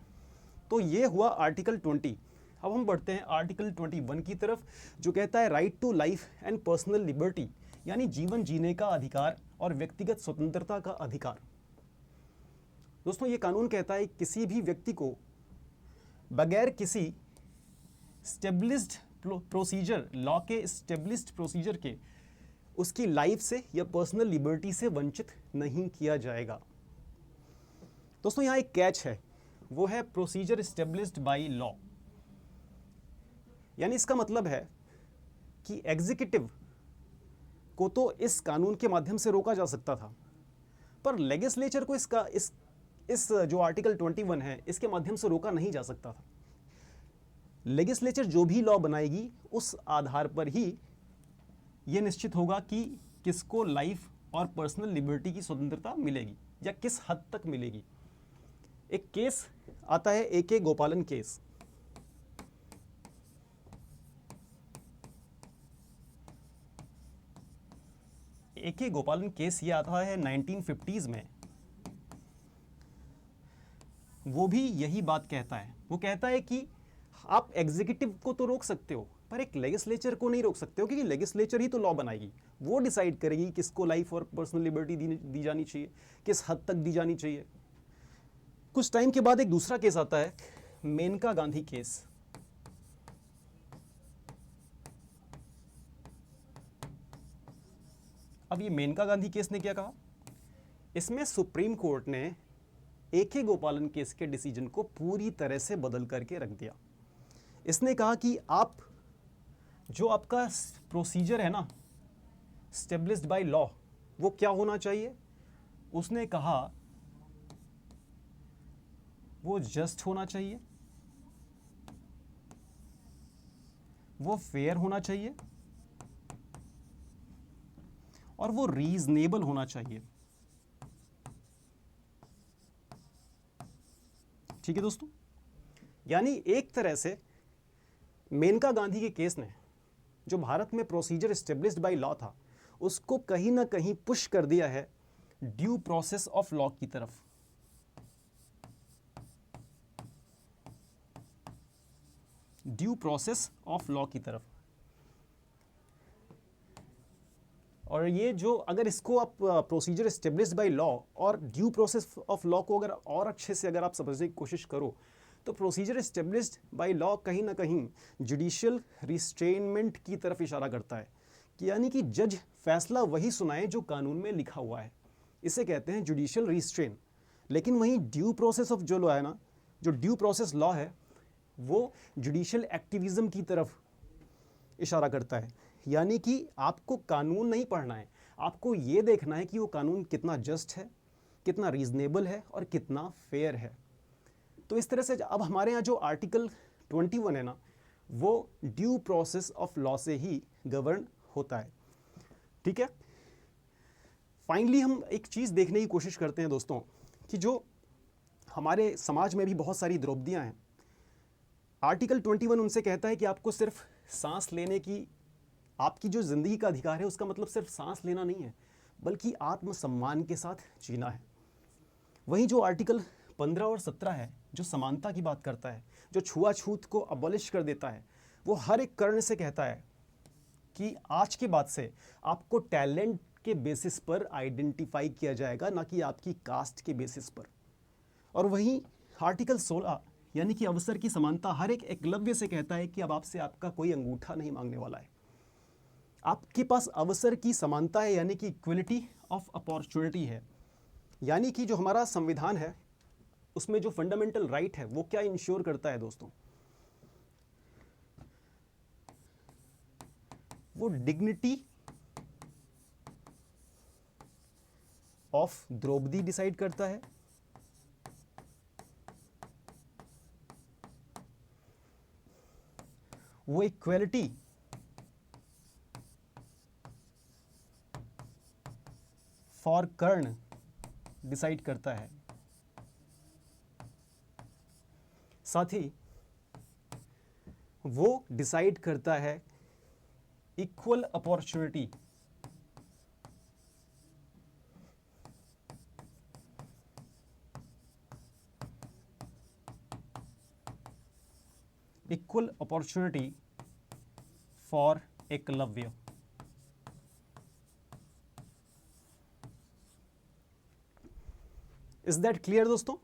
तो ये हुआ आर्टिकल 20। अब हम बढ़ते हैं आर्टिकल 21 की तरफ, जो कहता है right to life and personal liberty, यानी जीवन जीने का अधिकार और व्यक्तिगत स्वतंत्रता का अधिकार। दोस्तों, ये कानून कहता है किसी भी व्यक्ति को बगैर किसी स्टेब्लिश्ड प्रोसीजर, लॉ के स्टेब्लिश्ड प्रोसीजर के उसकी लाइफ से या पर्सनल लिबर्टी से वंचित नहीं किया जाएगा। दोस्तों, यहाँ एक कैच है, वो है प्रोसीजर स्टेब्लिश्ड बाय लॉ। यानी इसका मतलब है कि एग्जीक्यूटिव को तो इस कानून के माध्यम से रोका जा सकता था, पर लेजिस्लेचर को इस जो आर्टिकल 21 है इसके माध्यम से रोका नहीं जा सकता था। लेजिस्लेचर जो भी लॉ बनाएगी उस आधार पर ही ये निश्चित होगा कि किसको लाइफ और पर्सनल लिबर्टी की स्वतंत्रता मिलेगी या किस हद तक मिलेगी। एक केस आता है AK गोपालन केस। AK गोपालन केस ये आता है 1950s में। वो भी यही बात कहता है। वो कहता है कि आप एग्जीक्यूटिव को तो रोक सकते हो, पर एक लेजिस्लेचर को नहीं रोक सकते हो, क्योंकि लेजिस्लेचर ही तो लॉ बनाएगी, वो डिसाइड करेगी किसको लाइफ और पर्सनल लिबर्टी दी जानी चाहिए, किस हद तक दी जानी चाहिए। कुछ टाइम के बाद एक दूसरा केस आता है, मेनका गांधी केस। अब ये मेनका गांधी केस ने क्या कहा, इसमें सुप्रीम कोर्ट ने AK गोपालन केस के डिसीजन को पूरी तरह से बदल करके रख दिया। इसने कहा कि आप जो आपका प्रोसीजर है ना स्टेब्लिश्ड बाय लॉ, वो क्या होना चाहिए। उसने कहा वो जस्ट होना चाहिए, वो फेयर होना चाहिए, और वो रीजनेबल होना चाहिए। ठीक है दोस्तों, यानी एक तरह से मेनका गांधी के केस ने जो भारत में प्रोसीजर एस्टेब्लिश्ड बाय लॉ था, उसको कहीं ना कहीं पुश कर दिया है ड्यू प्रोसेस ऑफ लॉ की तरफ। ड्यू प्रोसेस ऑफ लॉ की तरफ। और ये जो, अगर इसको आप प्रोसीजर एस्टेब्लिश्ड बाय लॉ और ड्यू प्रोसेस ऑफ लॉ को अगर और अच्छे से अगर आप समझने की कोशिश करो, तो प्रोसीजर एस्टेब्लिश्ड बाय लॉ कहीं ना कहीं जुडिशियल रिस्ट्रेनमेंट की तरफ इशारा करता है, कि यानी कि जज फैसला वही सुनाए जो कानून में लिखा हुआ है, इसे कहते हैं जुडिशियल रिस्ट्रेन। लेकिन वहीं ड्यू प्रोसेस ऑफ जो लॉ है ना, जो ड्यू प्रोसेस लॉ है, वो जुडिशियल एक्टिविज्म की तरफ इशारा करता है। यानी कि आपको कानून नहीं पढ़ना है, आपको ये देखना है कि वो कानून कितना जस्ट है, कितना रीजनेबल है और कितना फेयर है। तो इस तरह से अब हमारे यहाँ जो आर्टिकल 21 है ना, वो ड्यू प्रोसेस ऑफ लॉ से ही गवर्न होता है। ठीक है, फाइनली हम एक चीज़ देखने की कोशिश करते हैं दोस्तों, कि जो हमारे समाज में भी बहुत सारी द्रौपदियाँ हैं। आर्टिकल 21 उनसे कहता है कि आपको सिर्फ सांस लेने की, आपकी जो ज़िंदगी का अधिकार है, उसका मतलब सिर्फ सांस लेना नहीं है, बल्कि आत्मसम्मान के साथ जीना है। वहीं जो आर्टिकल 15 और 17 है, जो समानता की बात करता है, जो छुआछूत को अबॉलिश कर देता है, वो हर एक कर्ण से कहता है कि आज के बाद से आपको टैलेंट के बेसिस पर आइडेंटिफाई किया जाएगा, ना कि आपकी कास्ट के बेसिस पर। और वहीं आर्टिकल 16 यानी कि अवसर की समानता हर एक एकलव्य से कहता है कि अब आपसे आपका कोई अंगूठा नहीं मांगने वाला है, आपके पास अवसर की समानता है, यानी कि इक्वलिटी ऑफ अपॉर्चुनिटी है। यानी कि जो हमारा संविधान है, उसमें जो फंडामेंटल राइट है, वो क्या इंश्योर करता है दोस्तों, वो डिग्निटी ऑफ द्रौपदी डिसाइड करता है, वो इक्वलिटी फॉर कर्ण डिसाइड करता है। साथ ही वो डिसाइड करता है equal opportunity for Eklavya. Is that clear दोस्तों?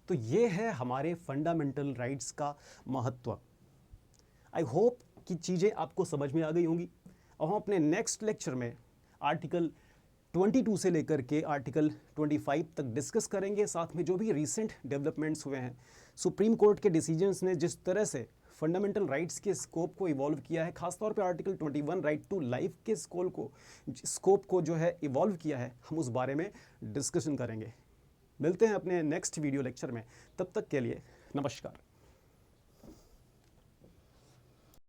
तो ये है हमारे फंडामेंटल राइट्स का महत्व। आई होप कि चीज़ें आपको समझ में आ गई होंगी। और हम अपने नेक्स्ट लेक्चर में आर्टिकल 22 से लेकर के आर्टिकल 25 तक डिस्कस करेंगे। साथ में जो भी रिसेंट डेवलपमेंट्स हुए हैं, सुप्रीम कोर्ट के डिसीजंस ने जिस तरह से फंडामेंटल राइट्स के स्कोप को इवॉल्व किया है, खासतौर पे आर्टिकल 21 राइट टू लाइफ के स्कोप को जो है इवॉल्व किया है, हम उस बारे में डिस्कशन करेंगे। मिलते हैं अपने नेक्स्ट वीडियो लेक्चर में, तब तक के लिए नमस्कार।